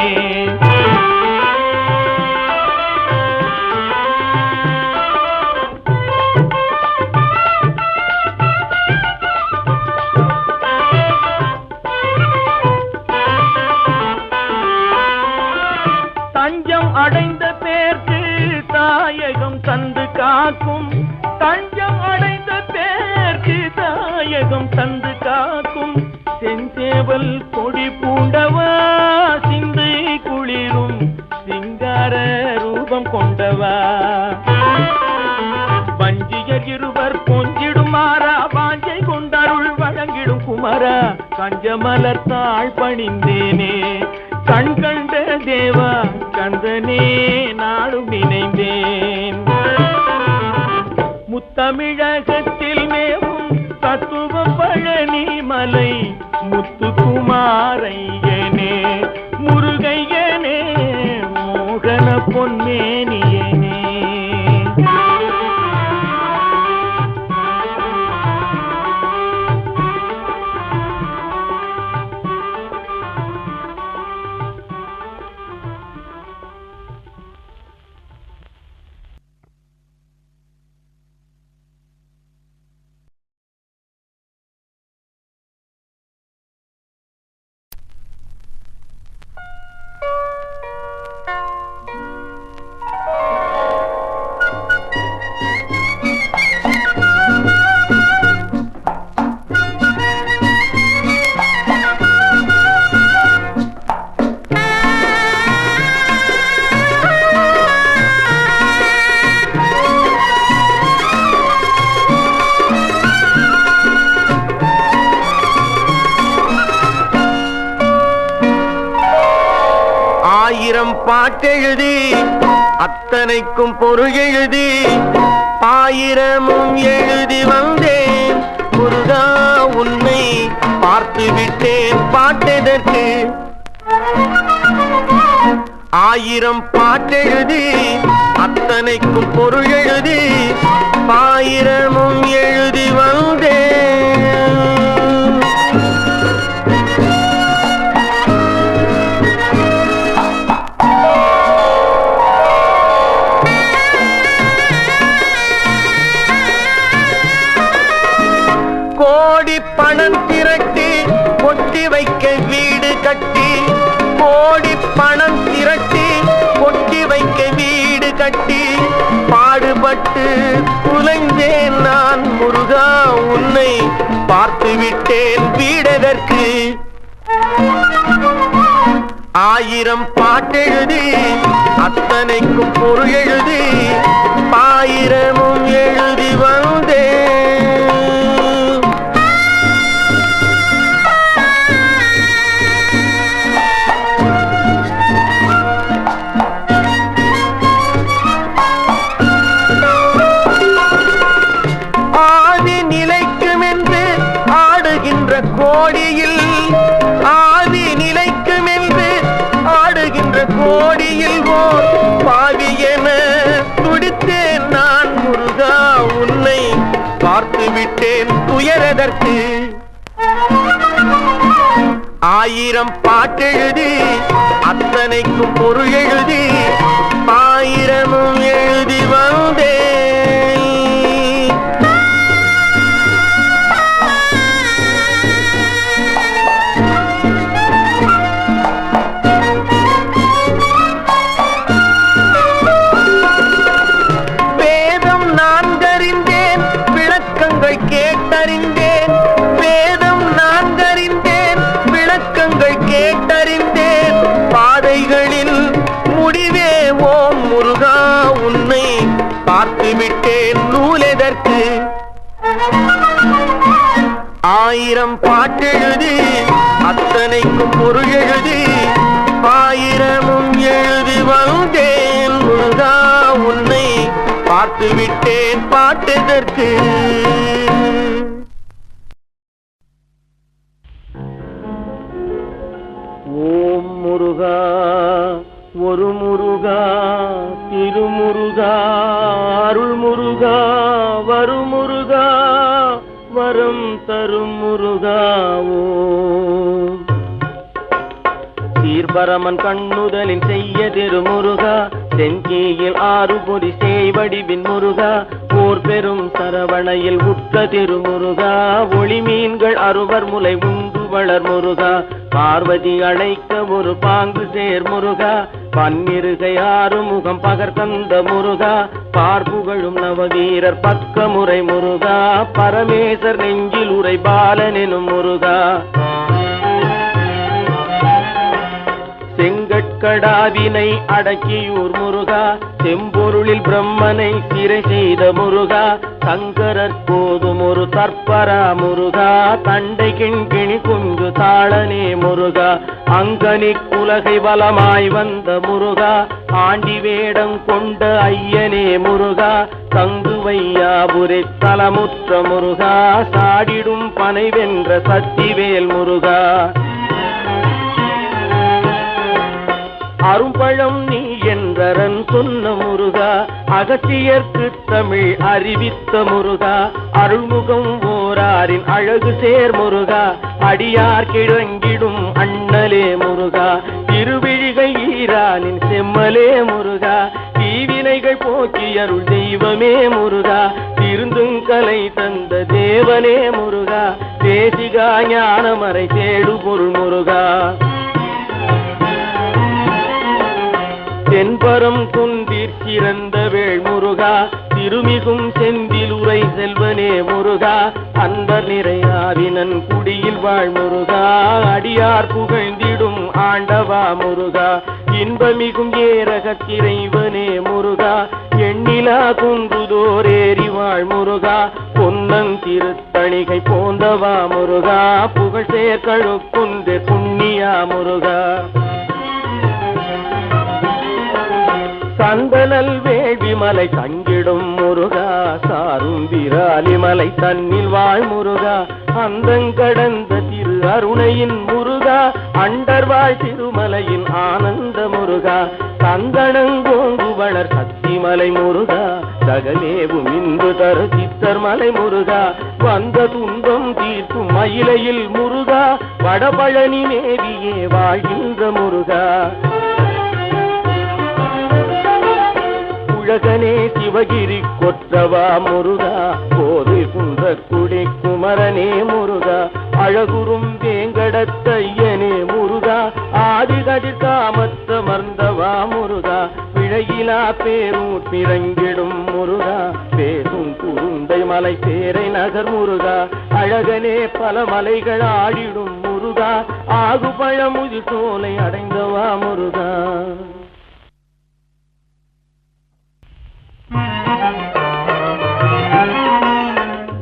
தஞ்சம் அடைந்த பேர்க்கு தாயகம் தந்து காக்கும். தஞ்சம் அடைந்த பேர்க்கு தாயகம் தந்து காக்கும். செஞ்சேவல் கொடி பூண்டவா சிந்து குளிரும் சிங்கார ரூபம் கொண்டவா. வஞ்சியர் இருவர் கொஞ்சிடுமாறா வாஞ்சை கொண்டருள் வழங்கிடும் குமரா. கஞ்சமலர் தாழ் பணிந்தேனே கண் கண்ட தேவா கந்தனே நாடும் நினைந்தேன். முத்தமிழகத்தில் மேவும் தத்துவ பழனி மலை முத்துக்குமாரையனே முருகையனே மோகன பொன்மேனியனே. பாட்டெழுதி அத்தனைக்கும் பொருள் எழுதி ஆயிரமும் எழுதி வந்தேன். முருகா உன்னை பார்த்து விட்டேன் பாட்டெதற்கு. ஆயிரம் பாட்டெழுதி அத்தனைக்கும் பொருள் எழுதி ஆயிரமும் எழுதி வந்தேன். கோடி பணம் திரட்டி கொட்டி வைக்க வீடு கட்டி. கோடி பணம் திரட்டி கொட்டி வைக்க வீடு கட்டி பாடுபட்டு குலைந்தேன் நான். முருகா உன்னை பார்த்து விட்டேன் வீடதற்கு. ஆயிரம் பாட்டெழுதி அத்தனைக்கும் பொருள் எழுதி ஆயிரமும் எழுதி வந்தேன். கோடியில் ஆதி நிலைக்கும் என்று ஆடுகின்ற கோடியில் ஓர் பாவி என துடித்தேன் நான். முருகா உன்னை பார்த்து விட்டேன் துயரதற்கு. ஆயிரம் பாட்டெழுதி அத்தனைக்கும் பொருள் எழுதி ஆயிரமும் எழுதி வந்தேன். கேட்டறிந்தேன் வேதம் நான்கறிந்தேன் விளக்கங்கள் கேட்டறிந்தேன். பாதைகளில் முடிவே ஓம் முருகா உன்னை பார்த்து விட்டேன் நூலெதற்கு. ஆயிரம் பாட்டெழுதி அத்தனைக்கும் பொருள் எழுதி ஆயிரமும் எழுதி வந்தேன். முருகா உன்னை பார்த்து விட்டேன் பாட்டெதற்கு. முருகா ஒரு முருகா திருமுருகா அருள் முருகா வரும் முருகா வரம் தரும் முருகாவோ சீர்பரமன் கண்ணுதலின் செய்ய திருமுருகா தென்கீயில் ஆறுபொறி செய்வடிவின் முருகா போர் பெரும் சரவணையில் உற்ற திருமுருகா ஒளி மீன்கள் அறுவர் முலை உண்டு வளர் முருகா பார்வதி அழைக்க ஒரு பாங்கு சேர் முருகா பன்னிருகை ஆறு முகம் பகர் தந்த முருகா பார்ப்புகழும் நவவீரர் பக்கமுறை முருகா பரமேசர் நெஞ்சில் உரை பாலன் எனும் முருகா செங்கட்கடாவினை அடக்கியூர் முருகா செம்பொருளில் பிரம்மனை சிறை செய்த முருகா சங்கரர் போதும் ஒரு தற்பரா முருகா தண்டை கிண்கிணி குஞ்சு தாளனே முருகா அங்கனி குலகை வலமாய் வந்த முருகா ஆண்டி வேடம் கொண்ட ஐயனே முருகா தங்குவையாபுரை தலமுற்ற முருகா சாடிடும் பனை வென்ற சத்திவேல் முருகா அரும்பழம் நீ என்றரன் சொன்ன முருகா அகத்தியர்க்கு தமிழ் அறிவித்த முருகா அருள்முகம் ஓராரின் அழகு சேர் முருகா அடியார் கிழங்கிடும் அண்ணலே முருகா திருவிழிகை ஈரானின் செம்மலே முருகா தீவினைகள் போக்கி அருள் தெய்வமே முருகா திருந்துங்கலை தந்த தேவனே முருகா தேசிகா ஞானமறை தேடு பொருள் முருகா தென்பரம் குந்திற் சிறந்த வேள் முருகா திருமிகும் செந்தில் உரை செல்வனே முருகா அன்பர் நிறையாவினன் குடியில் வாழ் முருகா அடியார் புகழ்ந்திடும் ஆண்டவா முருகா இன்பமிகும் ஏரகத்திரைவனே முருகா எண்ணிலா குன்றுதோர் ஏறி வாழ் முருகா பொன்னன் திருத்தணிகை போந்தவா முருகா புகழ் சேர்க்கழு குந்து புண்ணியா முருகா சந்தனல் வேள்வி மலை தங்கிடும் முருகா சாரும் விராலிமலை தன்னில் வாழ் முருகா அந்தங்கடந்த திரு அருணையின் முருகா அண்டர் வாழ் திருமலையின் ஆனந்த முருகா சந்தனங்கோங்கு வளர் சக்திமலை முருகா சகலேவும் இந்து தரு சித்தர் மலை முருகா வந்த துன்பம் தீர்க்கும் மயிலையில் முருகா வடபழனி மேவியே வாழ்கின்ற முருகா உலகனே சிவகிரி கொற்றவா முருகா போது குன்ற குடி குமரனே முருகா அழகுறும் வேங்கடத்தையனே முருகா ஆதிகதிர் காமத்த மர்ந்தவா முருகா பிழையிலா பேரூர் பிறங்கிடும் முருகா பேசும் குருந்தை மலை பேரை நகர் முருகா அழகனே பல மலைகள் ஆடிடும் முருகா ஆகு பழமுதி சோலை அடைந்தவா முருகா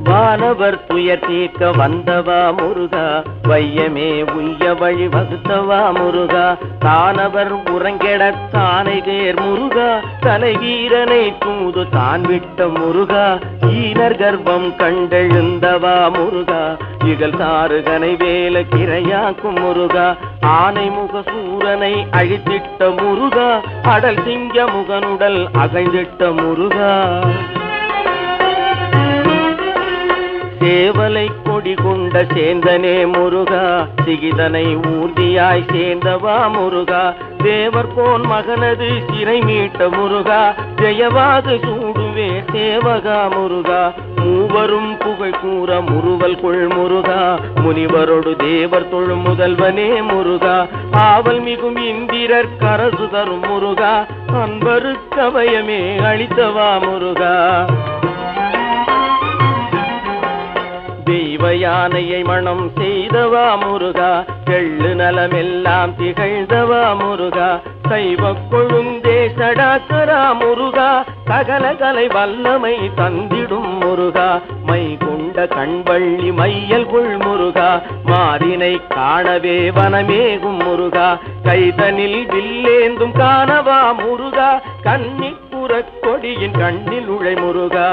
வானவர் துயர் தீர்க்க வந்தவா முருகா வையமே உய்ய வழி வகுத்தவா முருகா தானவர் உறங்கெடத் தானை தேர் முருகா தலைவீரனை தூது தான் விட்ட முருகா ஈனர் கர்ப்பம் கண்டெழுந்தவா முருகா இகழ் சாறுகனை வேல கிரையாக்கும் முருகா ஆனை முக சூரனை அழித்திட்ட முருகா அடல் சிங்க முகனுடல் அகழ்ந்திட்ட முருகா சேவலை கொடி கொண்ட சேந்தனே முருகா சிகிதனை ஊர்தியாய் சேர்ந்தவா முருகா தேவர் போன் மகனது சிறை மீட்ட முருகா ஜெயவாது சூடுவே சேவகா முருகா மூவரும் புகழ் கூற முறுவல் கொள் முருகா முனிவரோடு தேவர் தொழும் முதல்வனே முருகா ஆவல் மிகும் இந்திரர் கரசு தரும் முருகா அன்பருக்கவயமே அளித்தவா முருகா தெய்வ யானையை மணம் செய்தவா முருகா எள்ளு நலமெல்லாம் திகழ்ந்தவா முருகா சைவ கொழுந்தே சடாக்கரா முருகா சகல கலை வல்லமை தந்திடும் முருகா மை கொண்ட கண்வள்ளி மையல் கொள் முருகா மாறினை காணவே வனமேகும் முருகா கைதனில் வில்லேந்தும் காணவா முருகா கன்னிப்புறக் கொடியின் கண்ணில் உழை முருகா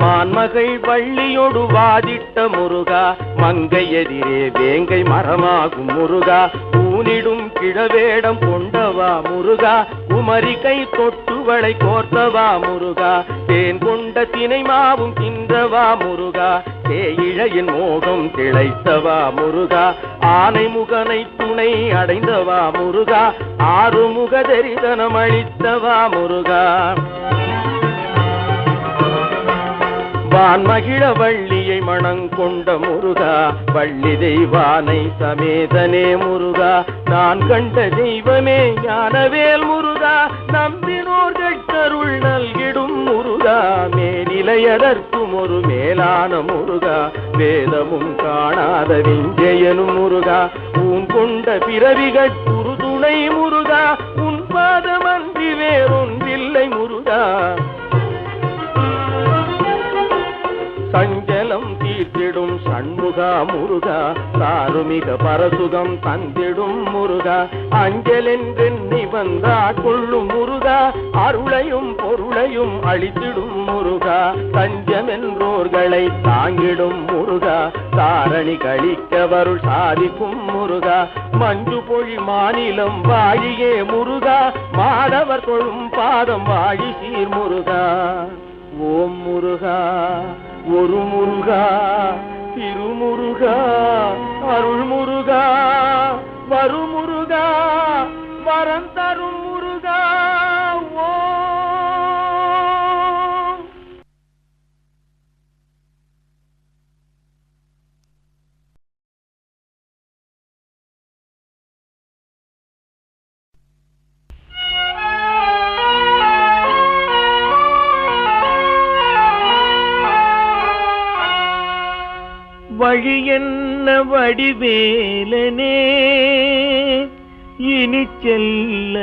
மான்மகள் வள்ளியோடு வாதிட்ட முருகா மங்கை எதிரே வேங்கை மரமாகும் முருகா கூனிடும் கிழவேடம் கொண்டவா முருகா, குமரி கை தொட்டுவளை கோர்த்தவா முருகா, தேன் கொண்ட தினை மாவும் தின்றவா முருகா, தேயிழையின் மோகம் திளைத்தவா முருகா, ஆனை முகனை துணை அடைந்தவா முருகா, ஆறுமுக தரிசனம் அளித்தவா முருகா, வான்மகிழ வள்ளியை மணங்கொண்ட முருகா, வள்ளி தெய்வானை சமேதனே முருகா, நான் கண்ட தெய்வமே ஞானவேல் முருகா, நம்பினோர்கள் கருள் நல்கிடும் முருகா, மேனிலையதற்கும் ஒரு மேலான முருகா, வேதமும் காணாத விஞ்சயனும் முருகா, ஊன் கொண்ட பிறவிகள் துணை முருகா, உன் பாதமன்றி வேறொன்றில்லை முருகா, சஞ்சலம் தீர்த்திடும் சண்முகா முருகா, சாருமிக பரசுகம் தந்திடும் முருகா, அஞ்சலென்றெண்ணி வந்தாட்கொள்ளும் முருகா, அருளையும் பொருளையும் அளித்திடும் முருகா, தஞ்சமென்றோர்களை தாங்கிடும் முருகா, தாரணி கழிக்கவருள் சாதிக்கும் முருகா, மஞ்சு பொழி மாநிலம் வாழியே முருகா, மாடவர் தொழும் பாதம் வாழி சீர் முருகா, ஓம் முருகா ஒரு முருகா, திருமுருகா அருள் முருகா, வருமுருகா வரம் தரும் முருகா, ஓம். வழி என்ன வடிவேலனே இனி செல்ல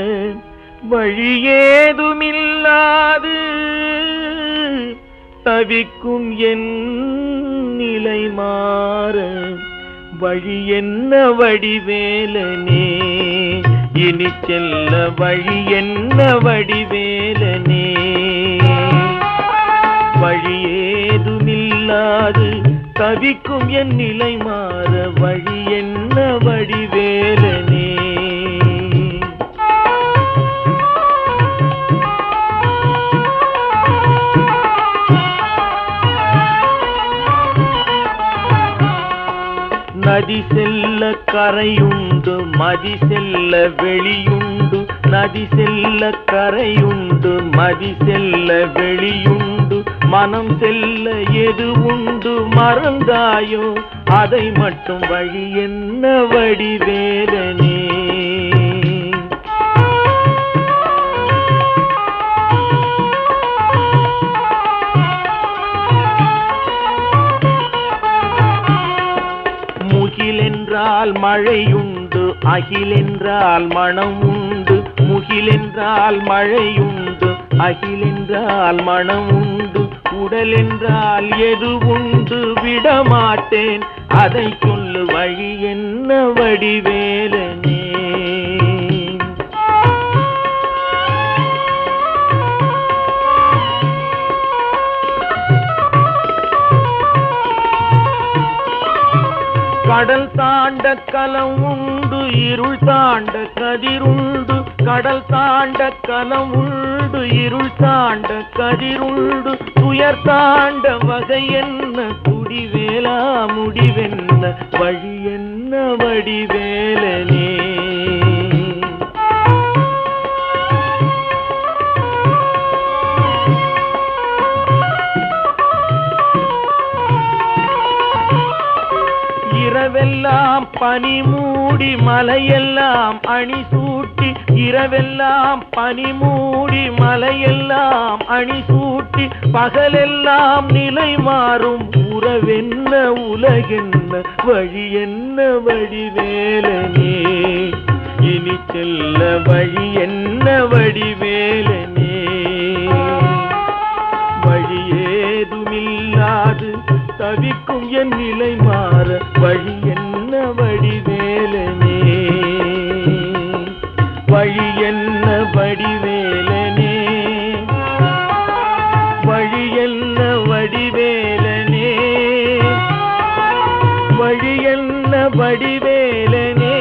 வழியேதுமில்லாது தவிக்கும் என் நிலை மாற, வழி என்ன வடிவேலனே இனி செல்ல வழி என்ன வடிவேலனே, வழியேதுமில்லாது தவிக்கும் என் நிலை மாற, வழி என்ன வடிவேலனே, நதி செல்ல கரையுண்டு மதி செல்ல வெளியுண்டு, நதி செல்ல கரையுண்டு மதி செல்ல வெளியுண்டு, மனம் செல்ல எது உண்டு மறந்தாயோ அதை மட்டும் வழி என்ன வடிவேலனே, முகிலென்றால் மழையுண்டு அகிலென்றால் மனம் உண்டு, முகிலென்றால் மழையுண்டு அகிலென்றால் மனம் உண்டு, உடல் என்றால் எது உண்டு விடமாட்டேன் அதை சொல்லு வழி என்ன வடிவேலனே, கடல் தாண்ட கலம் உண்டு இருள் தாண்ட கதிருண்டு, கடல் தாண்ட கலம் உண்டு இருள் தாண்ட கதிருண்டு, துயர் தாண்ட வகை என்ன குடிவேலா முடிவென்ன வழி என்ன வடிவேலனே, இரவெல்லாம் பனி மூடி மலையெல்லாம் அணி சூட்டி, இரவெல்லாம் பனி மூடி மலையெல்லாம் அணி சூட்டி, பகலெல்லாம் நிலை மாறும் உறவென்ன உலகென்ன வழி என்ன வடிவேலனே, இனி செல்ல வழி என்ன வடிவேலனே, வழியேதுமில்லாது தவிக்கும் என் நிலை மாற வழி என்ன வடிவேலனே, வழி என்ன வடிவேலனே, வழி என்ன வடிவேலனே, வழி என்ன வடிவேலனே,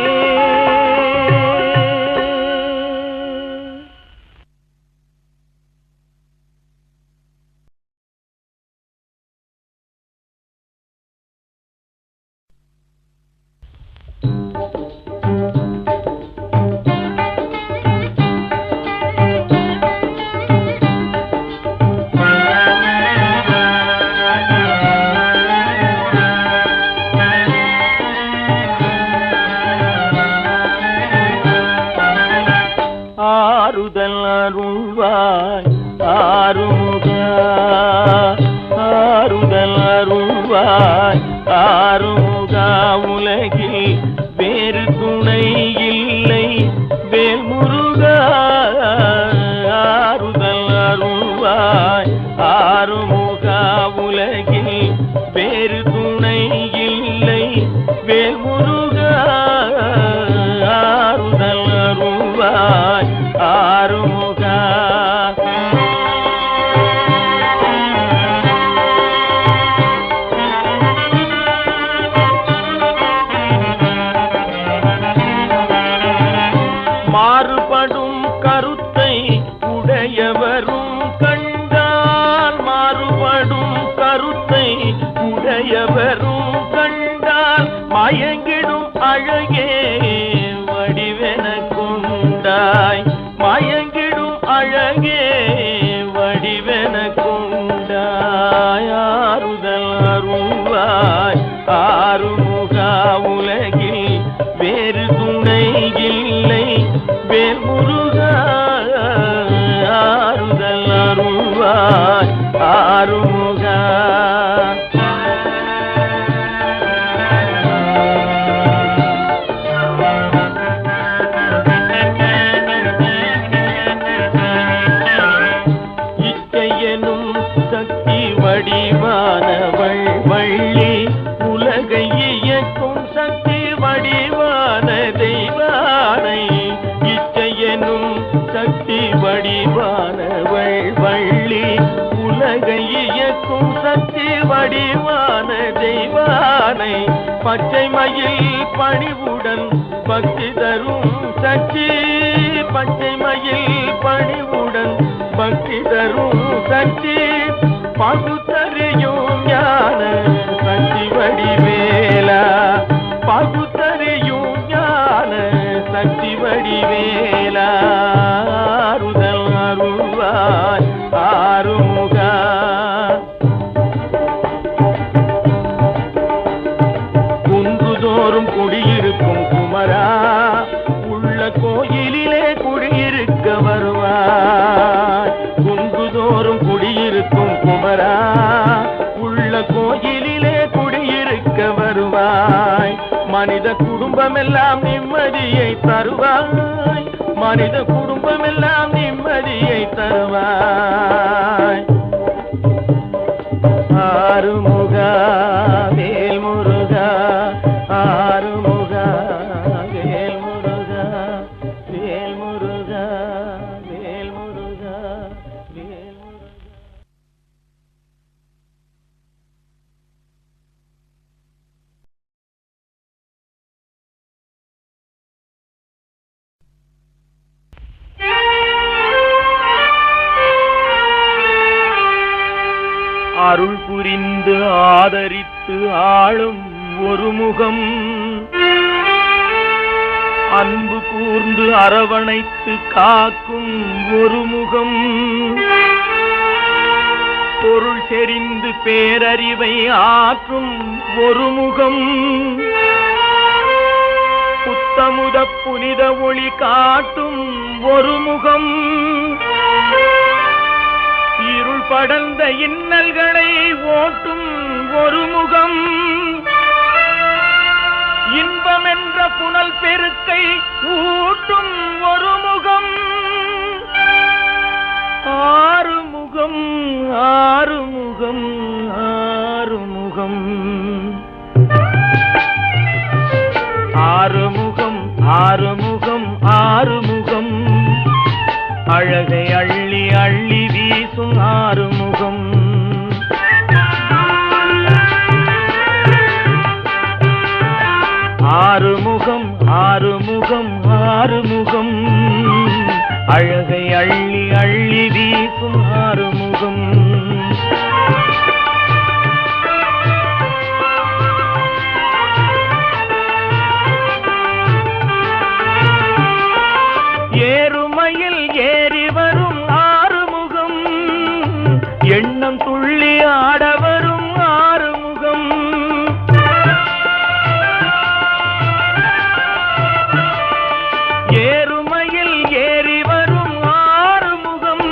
அருள்வாய் ஆறுமுகா, ஆறுதல் அருள்வாய் ஆறுமுகா. உலகில் வேறு துணை இல்லை வேல்முருகா, ஆறுதல் அருள்வாய் ஆறுமுகா. உலகில் வேறு துணை இல்லை வேல்முருகா, ஆறுதல் அருள்வாய் ஆறுமுகா. மாறுபடும் கருத்தை உடையவரும் கண்டால், மாறுபடும் கருத்தை உடையவரும் கண்டால், மயங்கிடும் அழகே வடிவென கொண்டாய், மயங்கிடும் அழகே வடிவென கொண்டாய். ஆறுதல் அருள்வாய் ஆறுமுகா. உலகில் வேறு துணை இல்லை வேல்முருகா, ஆறுதல் அருள்வாய் ஆறுமுகா. இச்சையனும் சக்தி வடிவானவள் வள்ளி, உலகை இயக்கும் சக்தி வடிவான தெய்வானை. இச்சையனும் சக்தி வடிவானவள் வள்ளி, உலகை இயக்கும் சக்தி வடிவான தெய்வானை. பச்சை மயில் பணிவுடன் பக்தி தரும் சக்தி, பச்சை மயில் பணிவுடன் பக்தி தரும் சக்தி. பகுத்தறியும் ஞான சக்தி வடிவேலா, பகுத்தறியும் ஞான சக்தி வடிவேலா. ஆறுதல் அருள்வாய் ஆறுமுகா. குன்றுதோறும் குடியிருக்கும் குமரா, உள்ள கோயிலிலே குடியிருக்க வருவாய். குன்றுதோறும் குடியிருக்கும் குமரா, உள்ள கோயிலிலே குடியிருக்க வருவாய். மனித குடும்பமெல்லாம் நிம்மதியை தருவாய், மனித குடும்பமெல்லாம் நிம்மதியை தருவாய். ஆறுமுகா வேல்முருகா, ஆறுமுகா வேல்முருகா, வேல்முருகா வேல்முருகா வேல்முருகா. அருள் புரிந்து ஆதரித்து ஆளும் ஒரு முகம், அன்பு கூர்ந்து அரவணைத்து காக்கும் ஒரு முகம், பொருள் செறிந்து பேரறிவை ஆற்றும் ஒரு முகம், புத்தமுத புனித ஒளி காட்டும் ஒரு முகம், இருள் படர்ந்த இன்னல்களை ஓட்டும் ஒரு முகம், இன்பம் என்ற புனல் பெருக்கை ஊட்டும் ஒரு முகம். ஆறுமுகம் ஆறுமுகம் ஆறுமுகம், ஆறுமுகம் ஆறுமுகம் ஆறுமுகம், அழகை அள்ளி அள்ளி வீசும் ஆறுமுகம். ஆறுமுகம் ஆறுமுகம் ஆறுமுகம், அழகை அள்ளி அள்ளி வீசும் ஆறுமுகம். ஏறுமையில் ஏறி வரும் ஆறுமுகம், எண்ணம் துள்ளி ஆட வரும் ஆறுமுகம். ஏறுமையில் ஏறி வரும் ஆறுமுகம்,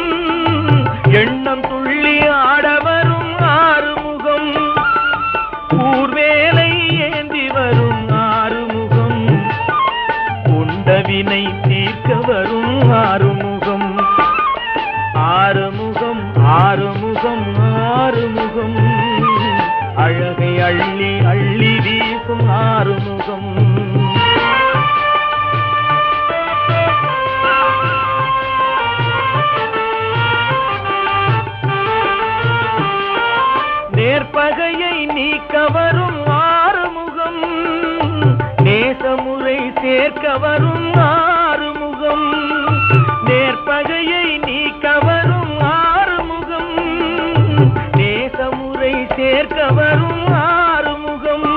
வினை தீர்க்க வரும் ஆறுமுகம் ஆறுமுகம் ஆறுமுகம் ஆறுமுகம் அழகை அள்ளி அள்ளி வீசும் ஆறுமுகம் நேர்பகையை நீக்க வரும் ஆறுமுகம் நேசமுறை சேர்க்க வரும் ஆறுமுகம் நேர்பகையை நீக்க வரும் ஆறுமுகம் நேசமுறை சேர்க்க வரும் ஆறுமுகம்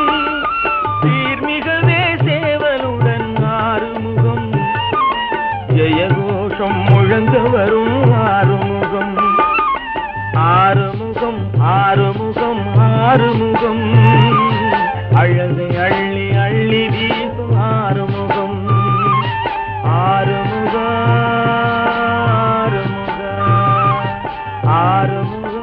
சீர்மிகவே சேவலுடன் ஆறுமுகம் ஜெயகோஷம் முழங்க வரும் ஆறுமுகம் ஆறுமுகம் ஆறுமுகம் ஆறுமுகம் அழகை அள்ளி அள்ளி வீசும் ஆறுமுகம் ஆறுமுக ஆறுமுக ஆறுமுக